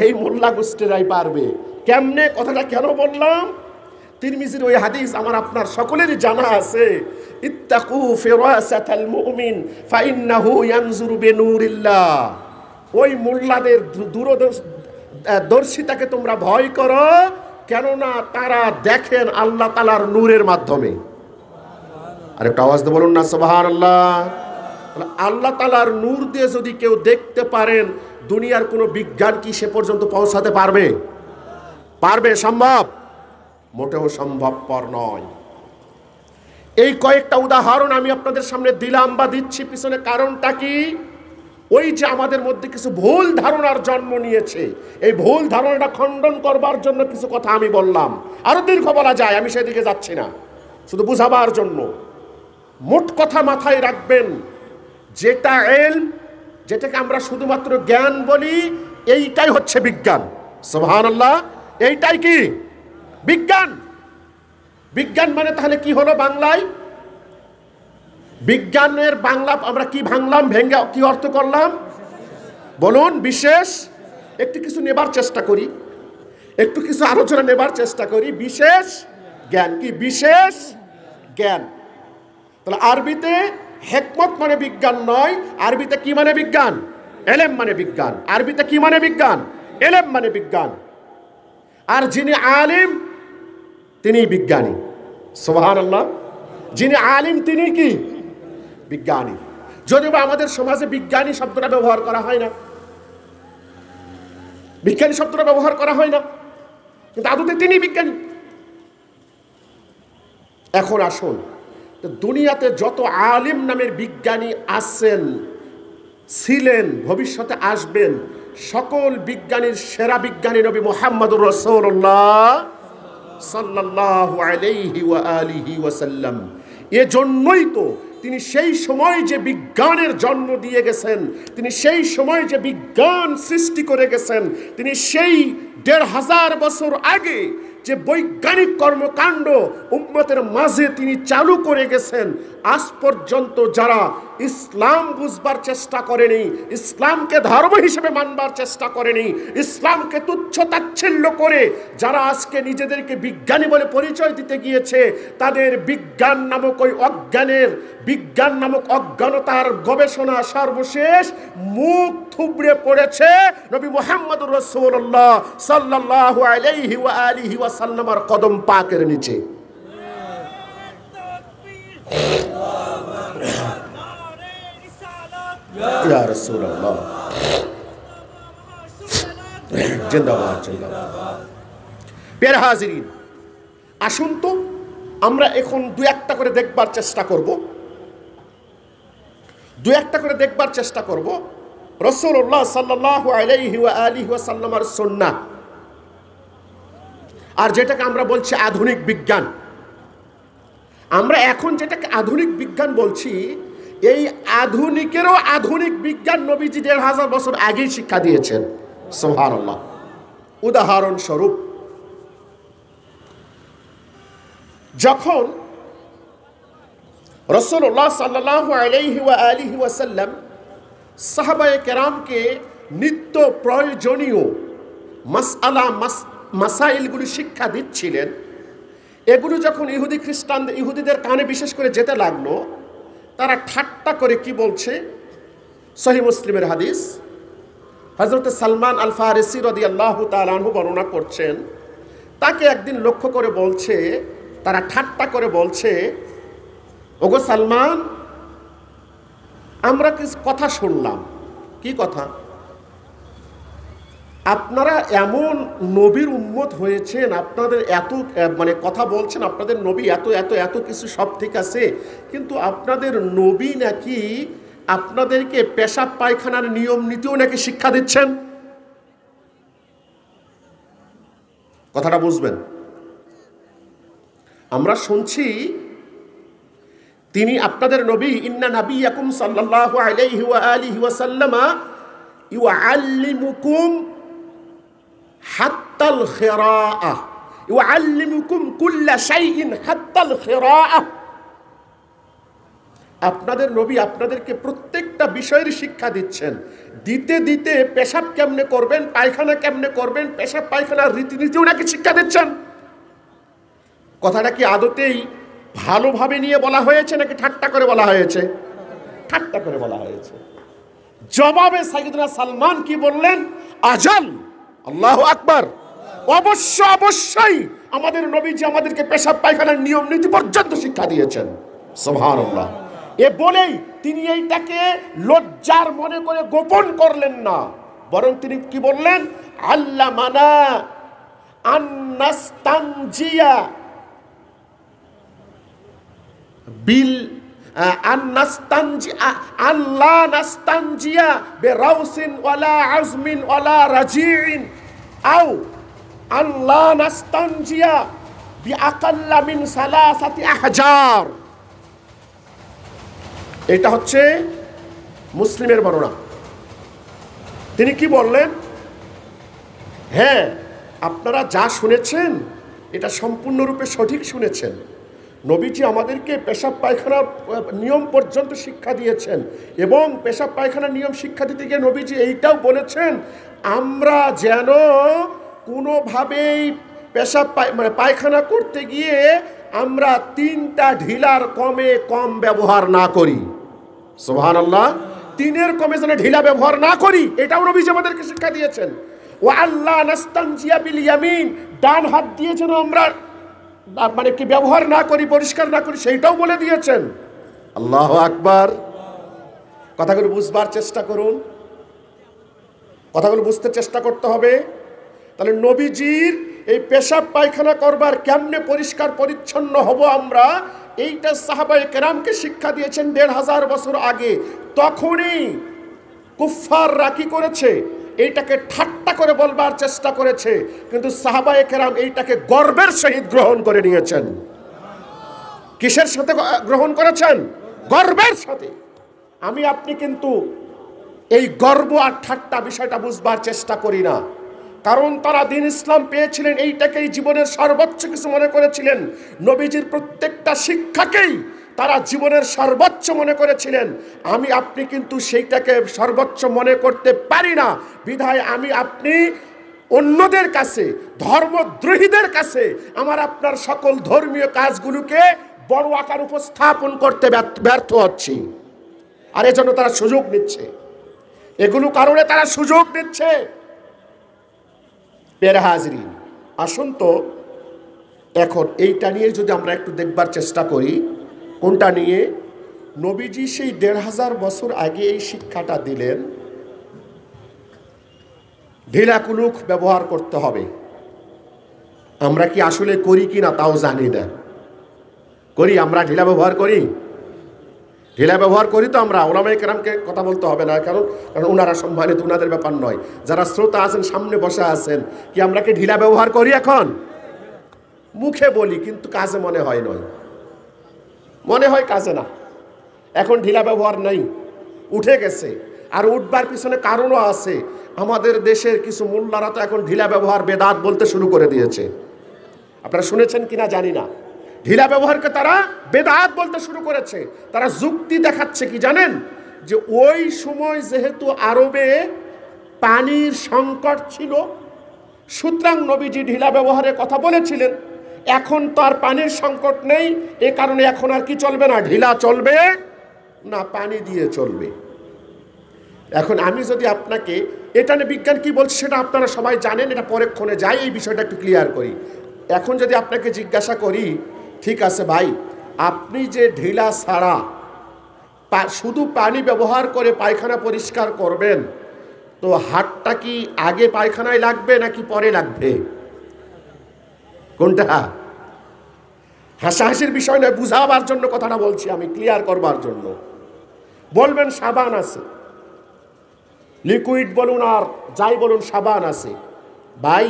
[SPEAKER 1] এই মোল্লা গোষ্ঠীরাই পারবে। কেমনে? কথাটা কেন বললাম? তিরমিজির ওই হাদিস আমার আপনার সকলেরই জানা আছে, ইত্তাকু ফিরাসাতাল মুমিন ফাইন্নাহু ইয়ানজুরু বিনূরিল্লাহ। ওই মোল্লাদের দূরদর্শিতাকে তোমরা ভয় করো, কেননা তারা দেখেন আল্লাহ তাআলার নূরের মাধ্যমে। আরেকটা আওয়াজ দিয়ে বলুন না সুবহানাল্লাহ। আল্লাহ তাআলার নূর দিয়ে যদি কেউ দেখতে পারেন, দুনিয়ার কোনো বিজ্ঞান কি সে পর্যন্ত পৌঁছাতে পারবে? পারবে? সম্ভব? মোটেও সম্ভবপর নয়। এই কয়েকটা উদাহরণ আমি আপনাদের সামনে দিলাম বা দিচ্ছি, পিছনে কারণটা কি? ওই যে আমাদের মধ্যে কিছু ভুল ধারণার জন্ম নিয়েছে, এই ভুল ধারণাটা খণ্ডন করবার জন্য কিছু কথা আমি বললাম। আরো দীর্ঘ বলা যায়, আমি সেদিকে যাচ্ছি না, শুধু বুঝাবার জন্য। মোট কথা মাথায় রাখবেন, যেটা ইলম, যেটাকে আমরা শুধুমাত্র জ্ঞান বলি, এইটাই হচ্ছে বিজ্ঞান। সুবহানাল্লাহ। এইটাই কি বিজ্ঞান? বিজ্ঞান মানে তাহলে কি হলো বাংলায়? বিজ্ঞানের বাংলা আমরা কি ভাঙলাম, ভেঙ্গে কি অর্থ করলাম? বলুন। বিশেষ। একটু কিছু নেবার চেষ্টা করি, একটু কিছু আলোচনা নেবার চেষ্টা করি। বিশেষ জ্ঞান কি? বিশেষ জ্ঞান। তাহলে আরবিতে হিকমত মানে বিজ্ঞান নয়, আরবিতে কি মানে বিজ্ঞান? ইলম মানে বিজ্ঞান। আরবিতে কি মানে বিজ্ঞান? ইলম মানে বিজ্ঞান। আর যিনি আলিম তিনি বিজ্ঞানী। সুবহানাল্লাহ। যিনি আলিম তিনি কি? বিজ্ঞানী। যদিও আমাদের সমাজে বিজ্ঞানী শব্দটা ব্যবহার করা হয় না, বিজ্ঞানী শব্দটা ব্যবহার করা হয় না, কিন্তু আদতে তিনি বিজ্ঞানী। এখন আসুন, দুনিয়াতে যত আলিম নামের বিজ্ঞানী আছেন, ছিলেন, ভবিষ্যতে আসবেন, সকল বিজ্ঞানীর সেরা বিজ্ঞানী নবী মুহাম্মদুর রাসূলুল্লাহ সাল্লাল্লাহু আলাইহি ওয়া আলিহি ওয়াসাল্লাম। এজন্যই তো তিনি সেই সময় যে বিজ্ঞানের জন্ম দিয়ে গেছেন, তিনি সেই সময় যে বিজ্ঞান সৃষ্টি করে গেছেন, তিনি সেই ১৫০০ বছর আগে যে বৈজ্ঞানিক কর্মকাণ্ড উম্মতের মাঝে তিনি চালু করে গেছেন, আজ পর্যন্ত যারা ইসলাম বুঝবার চেষ্টা করেনি, ইসলামকে ধর্ম হিসেবে মানবার চেষ্টা করেনি, ইসলামকে তুচ্ছ তাচ্ছিল্য করে যারা আজকে নিজেদেরকে বিজ্ঞানী বলে পরিচয় দিতে গিয়েছে, তাদের বিজ্ঞান নামক ওই অজ্ঞানের, বিজ্ঞান নামক অজ্ঞানতার গবেষণা সর্বশেষ মুখ থুবড়ে পড়েছে নবী মুহাম্মদুর রাসূলুল্লাহ সাল্লাল্লাহু আলাইহি ওয়া আলিহি ওয়া সাল্লামের কদম পাকের নিচে। ইয়া রাসূলুল্লাহ জিন্দাবাদ জিন্দাবাদ। প্রিয় হাজিরিন, আসুন তো আমরা এখন দু একটা করে দেখবার চেষ্টা করব, দু একটা করে দেখবার চেষ্টা করব রাসূলুল্লাহ সাল্লাল্লাহু আলাইহি ওয়া আলিহি ওয়া সাল্লামের সুন্নাহ, আর যেটাকে আমরা বলছি আধুনিক বিজ্ঞান। আমরা এখন যেটাকে আধুনিক বিজ্ঞান বলছি, এই আধুনিকেরও আধুনিক বিজ্ঞান নবীজি ১৫০০ বছর আগেই শিক্ষা দিয়েছেন। সুবহানাল্লাহ। উদাহরণস্বরূপ, যখন রাসূলুল্লাহ সাল্লাল্লাহু আলাইহি ওয়া আলিহি ওয়া সাল্লাম সাহাবায়ে কেরামকে নিত্য প্রয়োজনীয় মাসাইলগুলি শিক্ষা দিচ্ছিলেন, এগুলো যখন ইহুদিদের কানে বিশেষ করে যেতে লাগলো, তারা ঠাট্টা করে কি বলছে? সহিহ মুসলিমের হাদিস, হযরত সালমান আল ফারিসি রাদিয়াল্লাহু তাআলা আনহু বর্ণনা করছেন, তাকে একদিন লক্ষ্য করে বলছে, তারা ঠাট্টা করে বলছে, ওগো সালমান, আমরা কিছু কথা শুনলাম। কি কথা? আপনারা এমন নবীর উম্মত হয়েছেন, আপনাদের এত মানে কথা বলছেন, আপনাদের নবী এত এত এত কিছু, সব ঠিক আছে, কিন্তু আপনাদের নবী নাকি আপনাদেরকে পেশাব পায়খানার নিয়ম নীতিও নাকি শিক্ষা দিচ্ছেন। কথাটা বুঝবেন। আমরা শুনছি তিনি আপনাদের নবী, ইন্না নাবিয়াকুম সাল্লাল্লাহু আলাইহি ওয়া আলিহি ওয়া সাল্লামা ইউআল্লিমুকুম হাত্তাল খিরাআহ, ইউআল্লিমুকুম কুল্লা শাইইন হাত্তাল খিরাআহ। আপনাদের নবী আপনাদেরকে প্রত্যেকটা বিষয়ের শিক্ষা দিচ্ছেন, দিতে দিতে পেশাব কেমনে করবেন, পায়খানা কেমনে করবেন, পেশাব পায়খানার রীতিনীতিও নাকি শিক্ষা দিচ্ছেন। কথাটা কি আদতেই ভালোভাবে নিয়ে বলা হয়েছে নাকি ঠাট্টা করে বলা হয়েছে? ঠাট্টা করে বলা হয়েছে। জবাবে সাইয়েদনা সালমান কি বললেন? আজাল, আল্লাহু আকবার, অবশ্যই আমাদের নবীজি আমাদেরকে পেশাব পায়খানার নিয়ম নীতি পর্যন্ত শিক্ষা দিয়েছেন। সুবহানাল্লাহ। এ বলেই তিনি এইটাকে লজ্জার মনে করে গোপন করলেন না, বরং তিনি কি বললেন? আল্লামানা আন্নাস্তানজিয়া বিল আল্লাহ নাস্তানজিয়া বিরাউসিন ওয়ালা আজমিন ওয়ালা রাজিইন আও আল্লাহ নাস্তানজিয়া বিআকাল্লা মিন সালাসাতি আহজার। এটা হচ্ছে মুসলিমের বর্ণনা। তিনি কি বললেন? হ্যাঁ, আপনারা যা শুনেছেন এটা সম্পূর্ণরূপে সঠিক শুনেছেন। নবীজি আমাদেরকে পেশাব পায়খানার নিয়ম পর্যন্ত শিক্ষা দিয়েছেন, এবং পেশাব পায়খানার নিয়ম শিক্ষা দিতে গিয়ে নবীজি এইটাও বলেছেন আমরা যেন কোনোভাবেই পেশাব পায়খানা করতে গিয়ে আমরা 3টা ঢিলার কম ব্যবহার না করি। সুবহানাল্লাহ। 3-এর কমে যেন ঢিলা ব্যবহার না করি, এটাও নবীজি আমাদেরকে শিক্ষা দিয়েছেন। ওয়া আল্লাহ নাস্তানজিয়া বিল ইয়ামিন, ডান হাত দিয়ে যেন আমরা কি ব্যবহার না করি, পরিষ্কার না করি, সেইটাও বলে দিয়েছেন। আল্লাহু আকবার। কথাগুলো বুঝবার চেষ্টা করুন, কথাগুলো বুঝতে চেষ্টা করতে হবে। তাহলে নবীজির এই পেশাব পায়খানা করবার কেমনে পরিষ্কার পরিচ্ছন্ন হব আমরা, এইটা সাহাবায়ে কেরামকে শিক্ষা দিয়েছেন 1500 বছর আগে। তখনই কুফফাররা কি করেছে? এইটাকে ঠাট্টা করে বলবার চেষ্টা করেছে, কিন্তু সাহাবায়ে কেরাম এইটাকে গর্বের সহিত গ্রহণ করে নিয়েছেন। কিসের সাথে গ্রহণ করেছেন? গর্বের সাথে। আমি আপনি কিন্তু এই গর্ব আর ঠাট্টা বিষয়টা বুঝবার চেষ্টা করি না, কারণ তারা দ্বীন ইসলাম পেয়েছিলেন, এইটাকেই জীবনের সর্বোচ্চ কিছু মনে করেছিলেন। নবীজির প্রত্যেকটা শিক্ষাকেই তারা জীবনের সর্বোচ্চ মনে করেছিলেন। আমি আপনি কিন্তু সেইটাকে সর্বোচ্চ মনে করতে পারি না, বিধায় আমি আপনি অন্যদের কাছে, ধর্মদ্রোহীদের কাছে আমার আপনার সকল ধর্মীয় কাজগুলোকে বড় আকার উপস্থাপন করতে ব্যর্থ হচ্ছি। আর এজন্য তারা সুযোগ নিচ্ছে, এগুলো কারণে তারা সুযোগ নিচ্ছে। প্রিয় হাজরিন, আসুন তো এখন এইটা নিয়ে যদি আমরা একটু দেখবার চেষ্টা করি। কোনটা নিয়ে? নবীজি সেই 1500 বছর আগে এই শিক্ষাটা দিলেন, ঢিলা কুলুক ব্যবহার করতে হবে। আমরা কি আসলে করি কি না তাও জানি না। করি? আমরা ঢিলা ব্যবহার করি? ঢিলা ব্যবহার করি তো আমরা। ওলামায়ে কেরামকে কথা বলতে হবে না, কারণ ওনারা সম্মানিত, ওনাদের ব্যাপার নয়। যারা শ্রোতা আছেন, সামনে বসে আছেন, কি আমরা কি ঢিলা ব্যবহার করি? এখন মুখে বলি, কিন্তু কাজে মনে হয় নয়, মনে হয় কাজে না। এখন ঢিলা ব্যবহার নেই, উঠে গেছে। আর উঠবার পিছনে কারণও আছে। আমাদের দেশের কিছু মোল্লারা তো এখন ঢিলা ব্যবহার বেদাত বলতে শুরু করে দিয়েছে। আপনারা শুনেছেন কিনা জানি না, ঢিলা ব্যবহারকে তারা বেদাত বলতে শুরু করেছে। তারা যুক্তি দেখাচ্ছে কি জানেন? যে ওই সময় যেহেতু আরবে পানির সংকট ছিল, সুতরাং নবীজি ঢিলা ব্যবহারের কথা বলেছিলেন। এখন তো আর পানির সংকট নেই, এ কারণে এখন আর কি চলবে না? ঢিলা চলবে না, পানি দিয়ে চলবে। এখন আমি যদি আপনাকে এটা নিয়ে বিজ্ঞান কি বলছে সেটা আপনারা সবাই জানেন, এটা পরক্ষণে যাই, এই বিষয়টা একটু ক্লিয়ার করি। এখন যদি আপনাকে জিজ্ঞাসা করি, ঠিক আছে ভাই, আপনি যে ঢিলা ছাড়া শুধু পানি ব্যবহার করে পায়খানা পরিষ্কার করবেন, তো হাতটা কি আগে পায়খানায় লাগবে নাকি পরে লাগবে? কোনটা? হাসাহাসির বিষয় নয়, বুঝাবার জন্য কথাটা বলছি আমি, ক্লিয়ার করবার জন্য। বলবেন সাবান আছে, লিকুইড বলুন আর যাই বলুন, সাবান আছে। ভাই,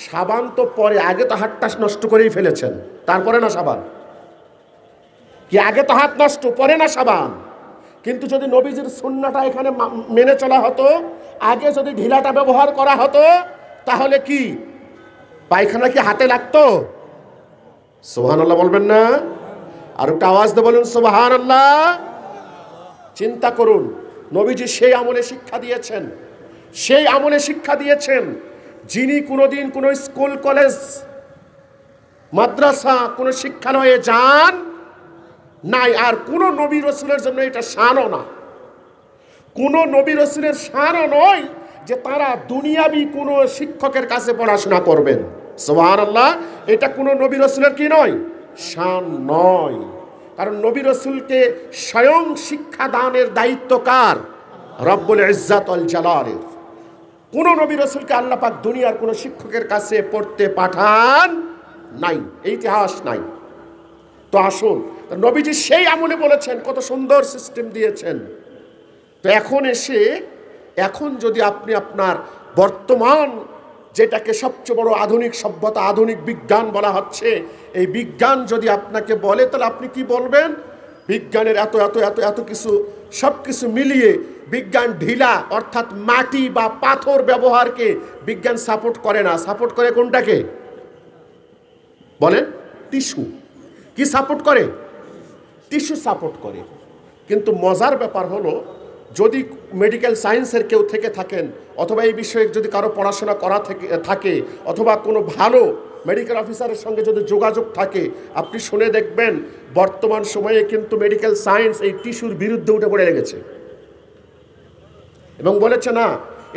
[SPEAKER 1] সাবান তো পরে, আগে তো হাতটা নষ্ট করেই ফেলেছেন, তারপরে না সাবান? কি আগে তো হাত নষ্ট, পরে না সাবান? কিন্তু যদি নবীজির সুন্নাহটা এখানে মেনে চলা হতো, আগে যদি ঢিলাটা ব্যবহার করা হতো, তাহলে কি পায়খানা কি হাতে লাগতো? সুবহানাল্লাহ বলবেন না? আর একটা আওয়াজ দিয়ে বলুন সুবহানাল্লাহ। চিন্তা করুন, নবীজি সেই আমলে শিক্ষা দিয়েছেন, সেই আমলে শিক্ষা দিয়েছেন যিনি কোনোদিন কোনো স্কুল কলেজ মাদ্রাসা, কোনো শিক্ষালয়ে যান নাই। আর কোনো নবী রসুলের জন্য এটা শানও না, কোনো নবী রসুলের শানও নয় যে তারা দুনিয়াবি কোনো শিক্ষকের কাছে পড়াশোনা করবেন। সুবহানাল্লাহ, এটা কোনো নবী রসুলের কি নয়, শান নয়। কারণ নবী রসুলকে স্বয়ং শিক্ষাদানের দায়িত্ব কার? রব্বুল ইজ্জাত ওয়াল জালালের। কোন নবী রসুলকে আল্লাহ পাক দুনিয়ার কোন শিক্ষকের কাছে পড়তে পাঠান নাই, ইতিহাস নাই। তো আসুন, নবীজি সেই আমলে বলেছেন, কত সুন্দর সিস্টেম দিয়েছেন। তো এখন যদি আপনি আপনার বর্তমান যেটাকে সবচেয়ে বড় আধুনিক সভ্যতা, আধুনিক বিজ্ঞান বলা হচ্ছে, এই বিজ্ঞান যদি আপনাকে বলে, তাহলে আপনি কি বলবেন? বিজ্ঞানের এত এত এত এত কিছু, সব কিছু মিলিয়ে বিজ্ঞান ঢিলা, অর্থাৎ মাটি বা পাথর ব্যবহারকে বিজ্ঞান সাপোর্ট করে না। সাপোর্ট করে কোনটাকে বলেন? টিস্যু। কি সাপোর্ট করে? টিস্যু সাপোর্ট করে। কিন্তু মজার ব্যাপার হলো, যদি মেডিকেল সায়েন্সের কেউ থেকে থাকেন, অথবা এই বিষয়ে যদি কারো পড়াশোনা করা থাকে, অথবা কোনো ভালো মেডিকেল অফিসারের সঙ্গে যদি যোগাযোগ থাকে, আপনি শুনে দেখবেন বর্তমান সময়ে কিন্তু মেডিকেল সায়েন্স এই টিস্যুর বিরুদ্ধে উঠে পড়ে লেগেছে এবং বলেছে না,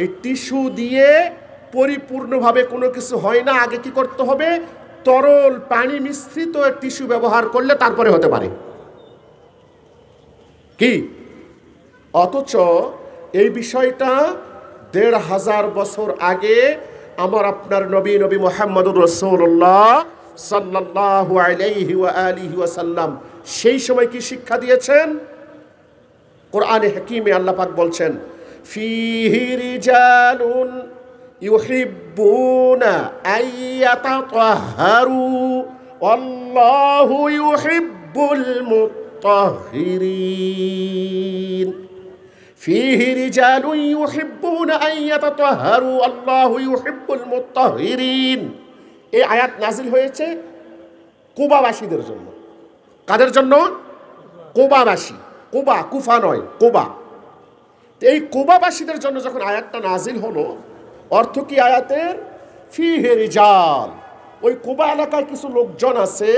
[SPEAKER 1] এই টিস্যু দিয়ে পরিপূর্ণভাবে কোনো কিছু হয় না। আগে কি করতে হবে? তরল পানি মিশ্রিত টিস্যু ব্যবহার করলে তারপরে হতে পারে। কি? অথচ এই বিষয়টা ১৫০০ বছর আগে আমার আপনার নবী মুহাম্মদুর রাসূলুল্লাহ সাল্লাল্লাহু আলাইহি ওয়া আলিহি ওয়াসাল্লাম সেই সময় কি শিক্ষা দিয়েছেন? কোরআনে হাকিমে আল্লাহ পাক বলছেন, ফীহি রিজালুন ইউহিব্বুনা আইয়াতাতাহহারু আল্লাহু ইউহিব্বুল মুত্তাহহিরিন। ফীহি রিজালুন ইউহিব্বুনা আইয়াতাতাহহারু আল্লাহু ইউহিব্বুল মুত্তাহহিরিন। এই আয়াত নাজিল হয়েছে কুবাবাসীদের জন্য। কাদের জন্য? কুবাবাসী। কুবা, কুফা নয়, কুবা। এই কুবাবাসীদের জন্য যখন আয়াতটা নাজিল হলো, অর্থ কি আয়াতের? ফীহি রিজাল, ওই কুবা এলাকায় কিছু লোকজন আছে,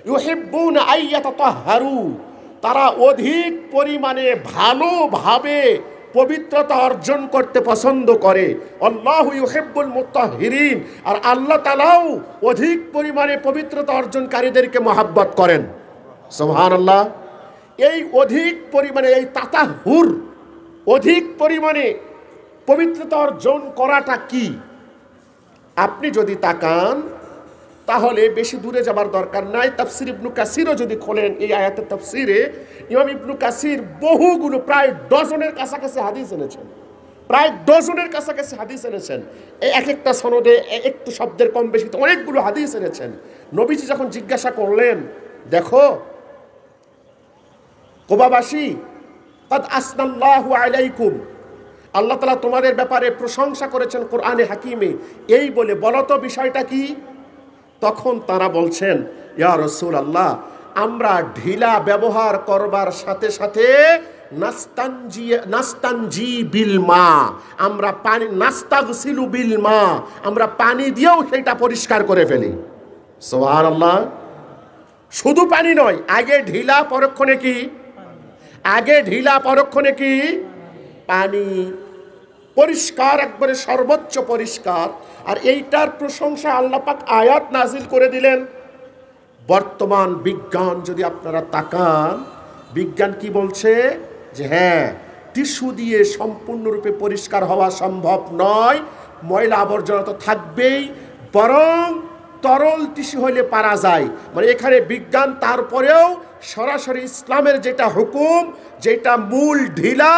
[SPEAKER 1] ইউহিব্বুনা আইয়াতাতাহহারু, তারা অধিক পরিমাণে ভালোভাবে পবিত্রতা অর্জন করতে পছন্দ করে। আল্লাহু ইউহিব্বুল মুত্তাহহিরিন, আর আল্লাহ তাআলাও অধিক পরিমাণে পবিত্রতা অর্জনকারীদেরকে মহব্বত করেন। সুবহানাল্লাহ। এই অধিক পরিমাণে, এই তাতাহুর, অধিক পরিমাণে পবিত্রতা অর্জন করাটা কি? আপনি যদি তাকান তাহলে বেশি দূরে যাবার দরকার নাই। তাফসীর ইবনু কাসিরও যদি খোলেন, এই আয়াতের তাফসীরে ইমাম ইবনু কাসির বহুগুলো, প্রায় ডজনের কাছাকাছি হাদিস এনেছেন, প্রায় ডজনের কাছাকাছি হাদিস এনেছেন। এই এক একটা সনদে একটু শব্দের কম বেশি অনেকগুলো হাদিস এনেছেন। নবীজি যখন জিজ্ঞাসা করলেন, দেখো কুবাবাসী, কাদ আসনাল্লাহু আলাইকুম, আল্লাহ তাআলা তোমাদের ব্যাপারে প্রশংসা করেছেন কোরআনে হাকিমে, এই বলে বলো তো বিষয়টা কি? তখন তারা বলছেন, ইয়া রাসূলুল্লাহ, আমরা ঢিলা ব্যবহার করবার সাথে সাথে নাস্তানজি বিল মা, আমরা পানি, নাস্তাগসিলু বিল মা, আমরা পানি দিয়েও সেটা পরিষ্কার করে ফেলি। সুবহানাল্লাহ। শুধু পানি নয়, আগে ঢিলা পরক্ষণে কি? আগে ঢিলা পরক্ষণে কি? পানি। পরিষ্কার, একবারে সর্বোচ্চ পরিষ্কার। আর এইটার প্রশংসা আল্লাহ পাক আয়াত নাজিল করে দিলেন। বর্তমান বিজ্ঞান যদি আপনারা তাকান, বিজ্ঞান কি বলছে? যে হ্যাঁ, টিস্যু দিয়ে সম্পূর্ণরূপে পরিষ্কার হওয়া সম্ভব নয়, ময়লা আবর্জনা তো থাকবেই, বরং তরল টিস্যু হলে পারা যায়। মানে এখানে বিজ্ঞান তারপরেও সরাসরি ইসলামের যেটা হুকুম, যেটা মূল ঢিলা,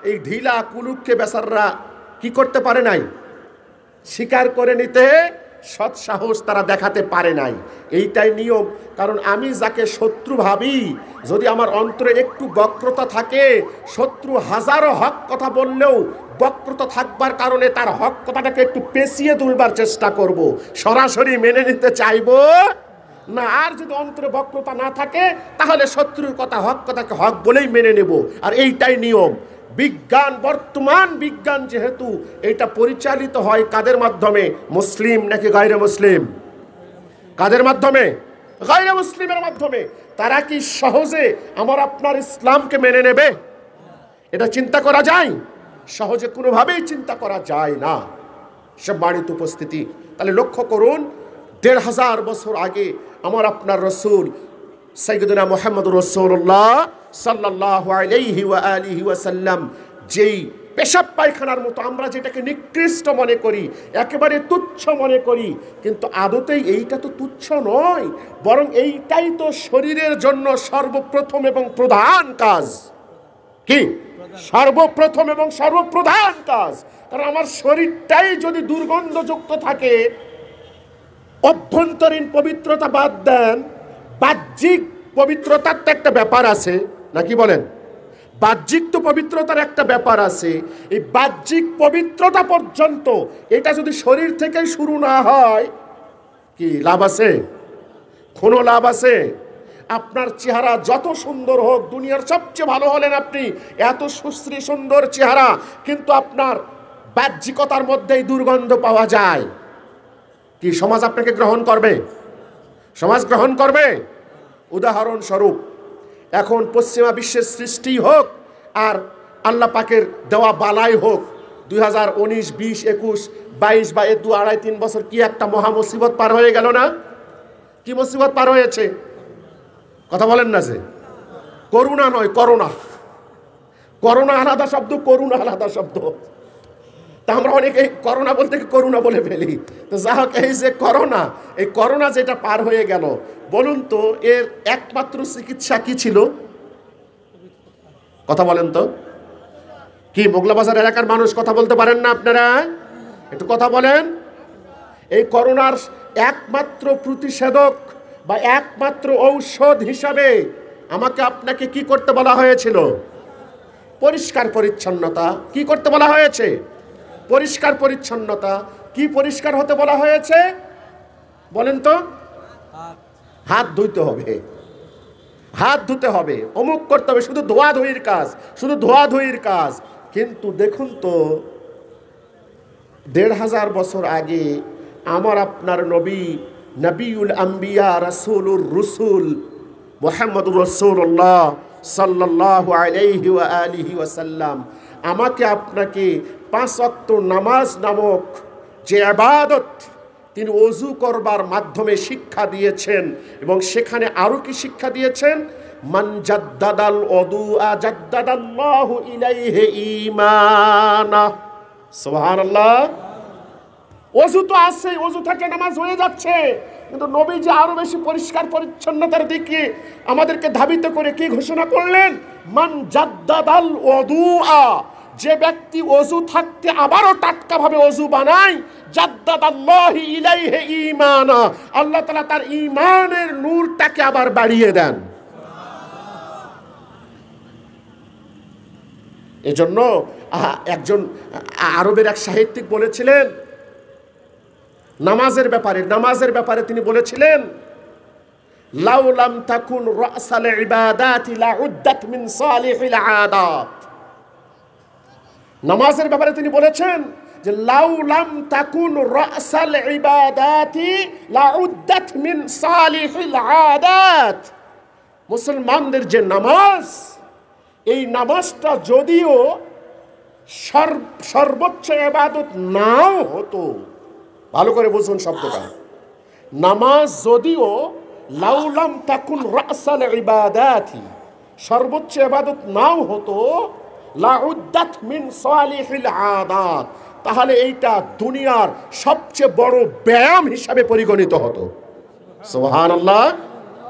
[SPEAKER 1] এই ঢিলা কুলুককে বেচাররা কি করতে পারে নাই? স্বীকার করে নিতে সৎসাহস তারা দেখাতে পারে নাই। এইটাই নিয়ম। কারণ আমি যাকে শত্রু ভাবি, যদি আমার অন্তরে একটু বক্রতা থাকে, শত্রু হাজারো হক কথা বললেও বক্রতা থাকবার কারণে তার হক কথাটাকে একটু পেঁচিয়ে তুলবার চেষ্টা করব, সরাসরি মেনে নিতে চাইব না। আর যদি অন্তরে বক্রতা না থাকে, তাহলে শত্রুর কথা, হক কথাকে হক বলেই মেনে নেব। আর এইটাই নিয়ম। বিজ্ঞান, বর্তমান বিজ্ঞান যেহেতু এটা পরিচালিত হয় কাদের মাধ্যমে? মুসলিম নাকি গায়রে মুসলিম? কাদের মাধ্যমে? গায়রে মুসলিমের মাধ্যমে। তারা কি সহজে আমার আপনার ইসলামকে মেনে নেবে? এটা চিন্তা করা যায়? সহজে কোনোভাবেই চিন্তা করা যায় না। সম্মানিত উপস্থিতি, তাহলে লক্ষ্য করুন, ১৫০০ বছর আগে আমার আপনার রসুল সাইয়্যিদুনা মুহাম্মদুর রাসূলুল্লাহ সাল্লাল্লাহু আলাইহি ওয়া আলিহি ওয়াসাল্লাম যেই পেশাব পায়খানার মতো আমরা যেটাকে নিকৃষ্ট মনে করি, একেবারে তুচ্ছ মনে করি, কিন্তু আদতেই এইটা তো তুচ্ছ নয়, বরং এইটাই তো শরীরের জন্য সর্বপ্রথম এবং প্রধান কাজ। কি? সর্বপ্রথম এবং সর্বপ্রধান কাজ। কারণ আমার শরীরটাই যদি দুর্গন্ধযুক্ত থাকে, অভ্যন্তরীণ পবিত্রতা বাদ দেন, বাহ্যিক পবিত্রতার তো একটা ব্যাপার আছে, নাকি বলেন? বাহ্যিক তো পবিত্রতার একটা ব্যাপার আছে। এই বাহ্যিক পবিত্রতা পর্যন্ত এটা যদি শরীর থেকে শুরু না হয়, কি লাভ আছে? কোনো লাভ আছে? আপনার চেহারা যত সুন্দর হোক, দুনিয়ার সবচেয়ে ভালো হলেন আপনি, এত সুশ্রী সুন্দর চেহারা, কিন্তু আপনার বাহ্যিকতার মধ্যেই দুর্গন্ধ পাওয়া যায়, কি সমাজ আপনাকে গ্রহণ করবে? সমাজ গ্রহণ করবে? উদাহরণস্বরূপ, এখন পশ্চিমা বিশ্বের সৃষ্টি হোক আর আল্লাহ পাকের দেওয়া বালাই হোক, 2019, 20, 21, 22 বা 2-2.5-3 বছর কি একটা মহা মুসিবত পার হয়ে গেল না? কি মুসিবত পার হয়েছে? কথা বলেন না যে করোনা নয়, করোনা। করোনা আলাদা শব্দ, করুণা আলাদা শব্দ। তা আমরা অনেকে করোনা বলতে করুণা বলে ফেলি। তো যা হোক, এই যে করোনা, এই করোনা যেটা পার হয়ে গেল, বলুন তো এর একমাত্র চিকিৎসা কি ছিল? কথা বলেন তো। কি মোগলা বাজার এলাকার মানুষ কথা বলতে পারেন না আপনারা? একটু কথা বলেন। এই করোনার একমাত্র প্রতিষেধক বা একমাত্র ঔষধ হিসাবে আমাকে আপনাকে কি করতে বলা হয়েছিল? পরিষ্কার পরিচ্ছন্নতা। কি করতে বলা হয়েছে? পরিষ্কার পরিচ্ছন্নতা। কি পরিষ্কার হতে বলা হয়েছে বলেন তো? হাত ধুইতে হবে, হাত ধুতে হবে, অমুক করতে হবে, শুধু ধোয়াধুয়ির কাজ, শুধু ধোয়াধুয়ির কাজ। কিন্তু দেখুন তো, ১৫০০ বছর আগে আমার আপনার নবী, নবিউল আম্বিয়া, রাসূলুর রসুল মুহাম্মদুর রাসূলুল্লাহ সাল্লাল্লাহু আলাইহি ওয়া আলিহি ওয়াসাল্লাম আমাকে আপনাকে 5 ওয়াক্ত নামাজ নামক যে ইবাদত তিনি ওযু করবার মাধ্যমে শিক্ষা দিয়েছেন, এবং সেখানে আরো কি শিক্ষা দিয়েছেন? মান জাদ্দাদাল ওযুআ জাদ্দাদাল্লাহু ইলাইহি ঈমানা। সুবহানাল্লাহ। ওযু তো আছে, ওযু থেকে নামাজ হয়ে যাচ্ছে, কিন্তু নবীজি আরো বেশি পরিষ্কার পরিচ্ছন্নতার দিকে আমাদেরকে ধাবিত করে কি ঘোষণা করলেন? মান জাদ্দাদাল ওযুআ, যে ব্যক্তি ওযু থাকতে আবারও টাটকা ভাবে ওযু বানায়, জাদ্দাদাল্লাহু ইলাইহি ঈমানা, আল্লাহ তাআলা তার ঈমানের নূরটাকে আবার বাড়িয়ে দেন। এজন্য একজন আরবের এক সাহিত্যিক বলেছিলেন নামাজের ব্যাপারে তিনি বলেছিলেন, লাউ লাম তাকুন রাসাল ইবাদাতি লাউদ্দাত মিন সালিহিল আদাত। নামাজের ব্যাপারে তিনি বলেছেন যে লাউ লাম তাকুন রাসাল ইবাদাতি লাউদ্দাত মিন সালিহিল আদাত। মুসলমানদের যে নামাজ, এই নামাজটা যদিও সর্বোচ্চ ইবাদত নাও হতো, ভালো করে বুঝুন শব্দটা, নামাজ যদিও লাউলাম তাকুন রাসাল ইবাদাতি, সর্বোচ্চ ইবাদত নাও হতো, লাউদ্দাত মিন সালিহিল আদাত, তাহলে এইটা দুনিয়ার সবচেয়ে বড় ব্যায়াম হিসাবে পরিগণিত হতো। সুবহানাল্লাহ।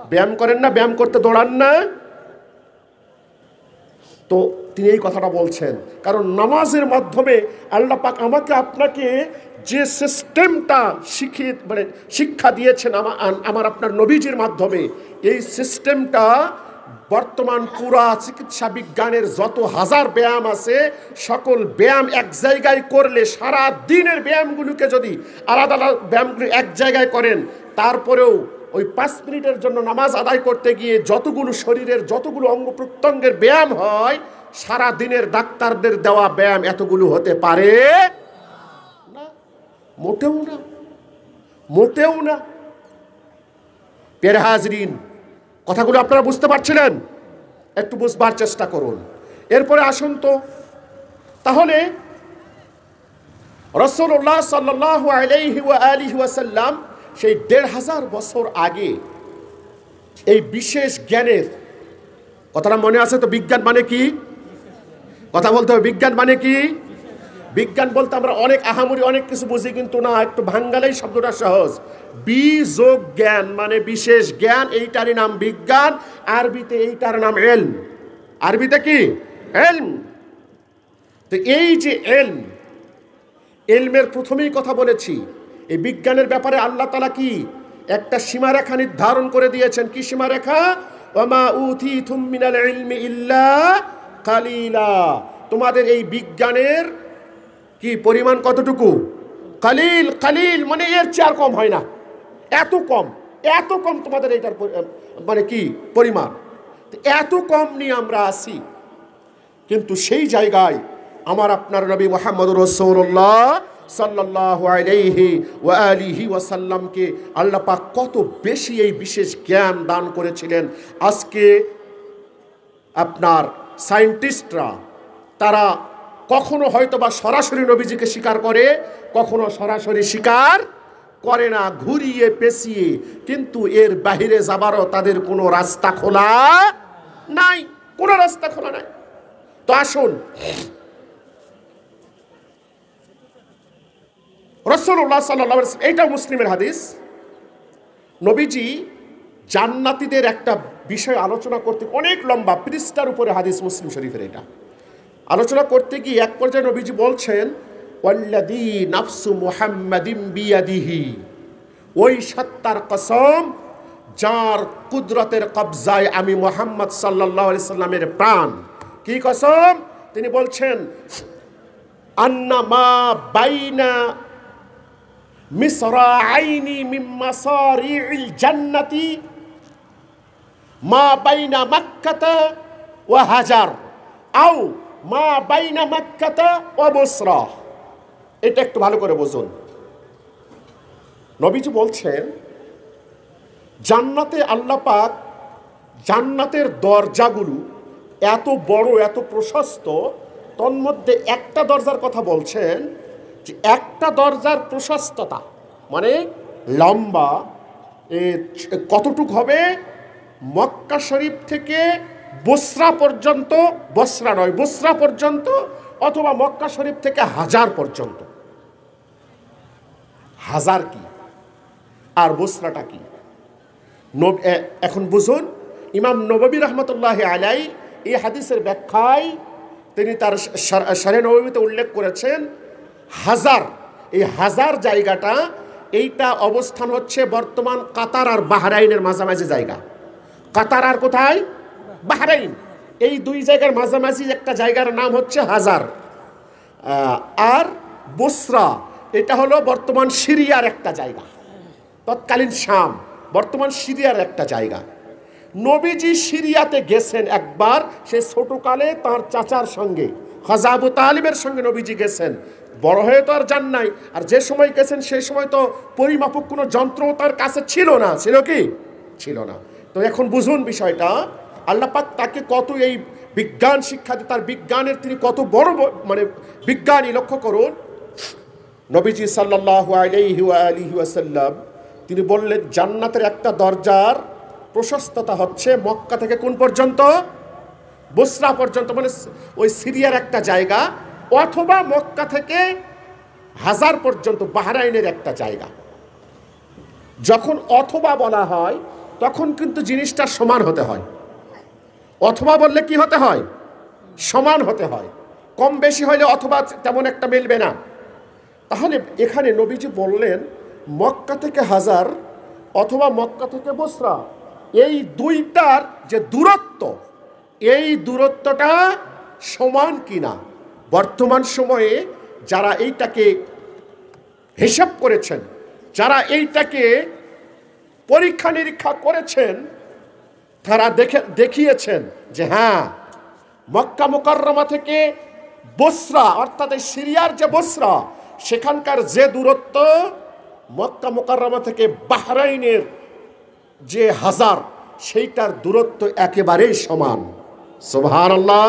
[SPEAKER 1] ব্যায়াম করেন না? ব্যায়াম করতে দৌড়ান না? তো তিনি এই কথাটা বলছেন কারণ নামাজের মাধ্যমে আল্লাহ পাক আমাকে আপনাকে যে সিস্টেমটা শিক্ষা দিয়েছেন আমার আপনার নবীজির মাধ্যমে, এই সিস্টেমটা বর্তমান পুরা চিকিৎসা বিজ্ঞানের যত হাজার ব্যায়াম আছে, সকল ব্যায়াম এক জায়গায় করলে, সারা দিনের ব্যায়ামগুলোকে যদি আলাদা আলাদা ব্যায়ামগুলো এক জায়গায় করেন, তারপরেও ওই 5 মিনিটের জন্য নামাজ আদায় করতে গিয়ে যতগুলো শরীরের যতগুলো অঙ্গ প্রত্যঙ্গের ব্যায়াম হয়, সারা দিনের ডাক্তারদের দেওয়া ব্যায়াম এতগুলো হতে পারে না, মোটেও না, মোটেও না। প্রিয় হাজরিন, কথাগুলো আপনারা বুঝতে পারছিলেন? একটু বুঝবার চেষ্টা করুন। এরপরে আসুন তো, তাহলে রাসূলুল্লাহ সাল্লাল্লাহু আলাইহি ওয়া আলিহি ওয়াসাল্লাম সেই ১৫০০ বছর আগে এই বিশেষ জ্ঞানের কথাটা মনে আছে তো? বিজ্ঞান মানে কি? কথা বলতে হবে। বিজ্ঞান মানে কি? বিজ্ঞান বলতে আমরা অনেক আহামরি অনেক কিছু বুঝি, কিন্তু না, একটু ভাঙ্গালেই শব্দটা সহজ। বিযোগ জ্ঞান মানে বিশেষ জ্ঞান, এইটারই নাম বিজ্ঞান। আরবিতে এইটার নাম এলম। আরবিতে কি? এলম। তো এই যে এলম, এলমের প্রথমেই কথা বলেছি, এই বিজ্ঞানের ব্যাপারে আল্লাহ তাআলা কি একটা সীমারেখা নির্ধারণ করে দিয়েছেন। কি সীমারেখা? ওয়ামা উতিতুম মিনাল ইলমি ইল্লা কালিলা। তোমাদের এই বিজ্ঞানের কি পরিমাণ কতটুকু? কালিল। কালিল মানে এর চেয়ে আর কম হয় না। এত কম, এত কম তোমাদের এইটার মানে কি পরিমাণ। এত কম নিয়ে আমরা আসি, কিন্তু সেই জায়গায় আমার আপনার নবী মুহাম্মদুর রাসূলুল্লাহ সাল্লাল্লাহু আলাইহি ওয়া আলিহি ওয়াসাল্লামকে আল্লাহ পাক কত বেশি এই বিশেষ জ্ঞান দান করেছিলেন। আজকে আপনার সায়েন্টিস্টরা তারা কখনো হয়তো বা সরাসরি নবীজিকে স্বীকার করে, কখনো সরাসরি স্বীকার করে না, ঘুরিয়ে পেঁচিয়ে, কিন্তু এর বাহিরে যাবারও তাদের কোনো রাস্তা খোলা নাই, কোনো রাস্তা খোলা নাই। তো আসুন, রাসূলুল্লাহ সাল্লাল্লাহু আলাইহি ওয়াসাল্লাম, এইটা মুসলিমের হাদিস, নবীজি জান্নাতীদের একটা বিষয় আলোচনা করতে, অনেক লম্বা পৃষ্ঠার উপরে হাদিস মুসলিম শরীফের, এটা আলোচনা করতে গিয়ে এক পর্যায়ে নবীজি বলছেন, ওয়াল্লাযী নাফসু মুহাম্মাদিন বিয়াদিহি, ওই সত্তার কসম যার কুদরতের কবজায় আমি মুহাম্মদ সাল্লাল্লাহু আলাইহি সাল্লামের প্রাণ। কি কসম? তিনি বলছেন, আন্না মা বাইনা মিসরাআইনি মিন মাসারি'ল জান্নাতি মা বাইনা মাক্কাতা ওয়া হাজার আও মা বাইনা মাক্কাতা ওয়া বসরা। এটা একটু ভালো করে বুঝুন। নবীজি বলছেন, জান্নাতে আল্লাহ পাক জান্নাতের দরজাগুলো এত বড়, এত প্রশস্ত, তন্মধ্যে একটা দরজার কথা বলছেন যে একটা দরজার প্রশস্ততা মানে লম্বা কতটুক হবে? মক্কা শরীফ থেকে বসরা পর্যন্ত, বসরা নয় বসরা পর্যন্ত, অথবা মক্কা শরীফ থেকে হাজার পর্যন্ত। হাজার কি আর বসরাটা কি? এখন বুঝুন। ইমাম নববী রহমতুল্লাহ আলাই এই হাদিসের ব্যাখ্যায় তিনি তার শারহে নববীতে উল্লেখ করেছেন, হাজার, এই হাজার জায়গাটা, এইটা অবস্থান হচ্ছে বর্তমান কাতার আর বাহরাইনের মাঝামাঝি জায়গা। কাতার আর কোথায়? বাহরাইন। এই দুই জায়গার মাঝামাঝি একটা জায়গার নাম হচ্ছে হাজার। আর বসরা, এটা হলো বর্তমান সিরিয়ার একটা জায়গা, তৎকালীন শাম, বর্তমান সিরিয়ার একটা জায়গা। নবীজি সিরিয়াতে গেছেন একবার, সে ছোটকালে তার চাচার সঙ্গে, খাজা আবু তালিবের সঙ্গে নবীজি গেছেন। বড় হয়ে তো আর যান নাই, আর যে সময় গেছেন সেই সময় তো পরিমাপক কোনো যন্ত্র তার কাছে ছিল না। ছিল কি? ছিল না। তো এখন বুঝুন বিষয়টা, আল্লাহ পাক তাকে কত এই বিজ্ঞান শিক্ষা দিয়ে, তার বিজ্ঞানের তিনি কত বড় মানে বিজ্ঞানী। লক্ষ্য করুন, নবীজি সাল্লাল্লাহু আলাইহি ওয়া আলিহি ওয়াসাল্লাম তিনি বললেন, জান্নাতের একটা দরজার প্রশস্ততা হচ্ছে মক্কা থেকে কোন পর্যন্ত? বসরা পর্যন্ত, মানে ওই সিরিয়ার একটা জায়গা, অথবা মক্কা থেকে হাজার পর্যন্ত বাহরাইনের একটা জায়গা। যখন অথবা বলা হয় তখন কিন্তু জিনিসটা সমান হতে হয়। অথবা বললে কি হতে হয়? সমান হতে হয়। কম বেশি হলে অথবা তেমন একটা মিলবে না। তাহলে এখানে নবীজি বললেন, মক্কা থেকে হাজার অথবা মক্কা থেকে বসরা, এই দুইটার যে দূরত্ব, এই দূরত্বটা সমান কিনা। বর্তমান সময়ে যারা এইটাকে হিসাব করেছেন, যারা এইটাকে পরীক্ষা নিরীক্ষা করেছেন, তারা দেখিয়েছেন যে হ্যাঁ, মক্কা মুকাররমা থেকে বসরা, অর্থাৎ এই সিরিয়ার যে বসরা, সেখানকার যে দূরত্ব মক্কা মুকাররমা থেকে বাহরাইনের যে হাজার, সেইটার দূরত্ব একেবারেই সমান। সুবহানাল্লাহ।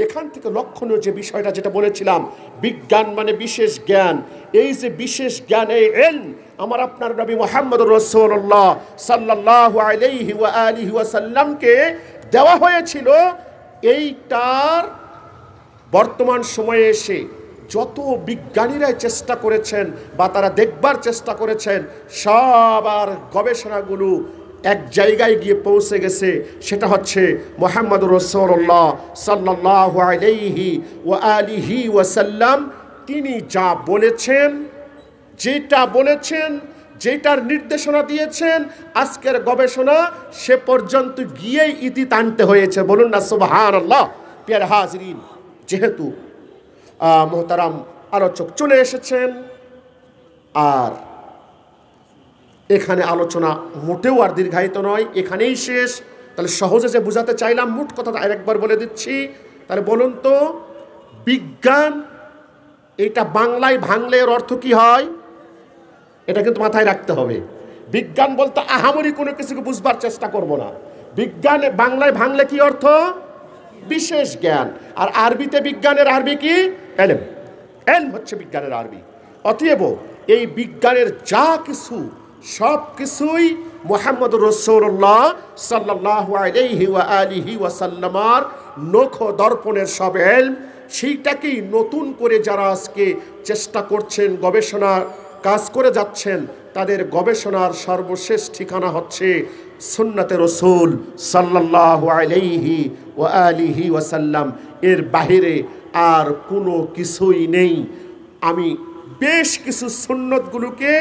[SPEAKER 1] এখান থেকে লক্ষণীয় যে বিষয়টা যেটা বলেছিলাম, বিজ্ঞান মানে বিশেষ জ্ঞান। এই যে বিশেষ জ্ঞান, এই ইলম আমার আপনার নবী মুহাম্মদুর রাসূলুল্লাহ সাল্লাল্লাহু আলাইহি ওয়া আলিহি ওয়াসাল্লামকে দেওয়া হয়েছিল। এইটার বর্তমান সময়ে এসে যত বিজ্ঞানীরাই চেষ্টা করেছেন বা তারা দেখবার চেষ্টা করেছেন, সবার গবেষণাগুলো এক জায়গায় গিয়ে পৌঁছে গেছে। সেটা হচ্ছে মুহাম্মদুর রাসূলুল্লাহ সাল্লাল্লাহু আলাইহি ওয়া আলিহি ওয়াসাল্লাম তিনি যা বলেছেন, যেটা বলেছেন, যেটার নির্দেশনা দিয়েছেন, আজকের গবেষণা সে পর্যন্ত গিয়েই ইতি টানতে হয়েছে। বলুন না সুবহানাল্লাহ। প্রিয় হাজরিন, যেহেতু মোহতারাম আলোচক চলে এসেছেন, আর এখানে আলোচনা মোটেও আর দীর্ঘায়িত নয়, এখানেই শেষ। তাহলে সহজে যে বুঝাতে চাইলাম, মোট কথাটা আরেকবার বলে দিচ্ছি। তাহলে বলুন তো, বিজ্ঞান এটা বাংলায় ভাঙলে এর অর্থ কি হয়? এটা কিন্তু মাথায় রাখতে হবে। বিজ্ঞান বলতে আহামরি কোনো কিছুকে বুঝবার চেষ্টা করব না। বিজ্ঞান বাংলায় ভাঙলে কি অর্থ? বিশেষ জ্ঞান। আর আরবিতে বিজ্ঞানের আরবি কি? এলম। এলম হচ্ছে বিজ্ঞানের আরবি। অতএব এই বিজ্ঞানের যা কিছু, সব কিছুই মুহাম্মদুর রাসূলুল্লাহ সাল্লাল্লাহু আলাইহি ওয়া আলিহি ওয়াসাল্লামার নখ দর্পণের সব এলম। সেইটাকেই নতুন করে যারা আজকে চেষ্টা করছেন, গবেষণার কাজ করে যাচ্ছেন, তাদের গবেষণার সর্বশেষ ঠিকানা হচ্ছে সুন্নতে রসুল সাল্লাল্লাহু আলাইহি ওয়া আলিহি ওয়াসাল্লাম। এর বাহিরে আর কোনো কিছুই নেই। আমি বেশ কিছু সুন্নতগুলোকে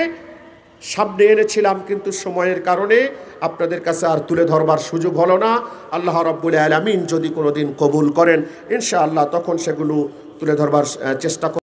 [SPEAKER 1] সামনে এনেছিলাম, কিন্তু সময়ের কারণে আপনাদের কাছে আর তুলে ধরবার সুযোগ হলো না। আল্লাহ রাব্বুল আলামিন যদি কোনোদিন কবুল করেন, ইনশাআল্লাহ তখন সেগুলো তুলে ধরবার চেষ্টা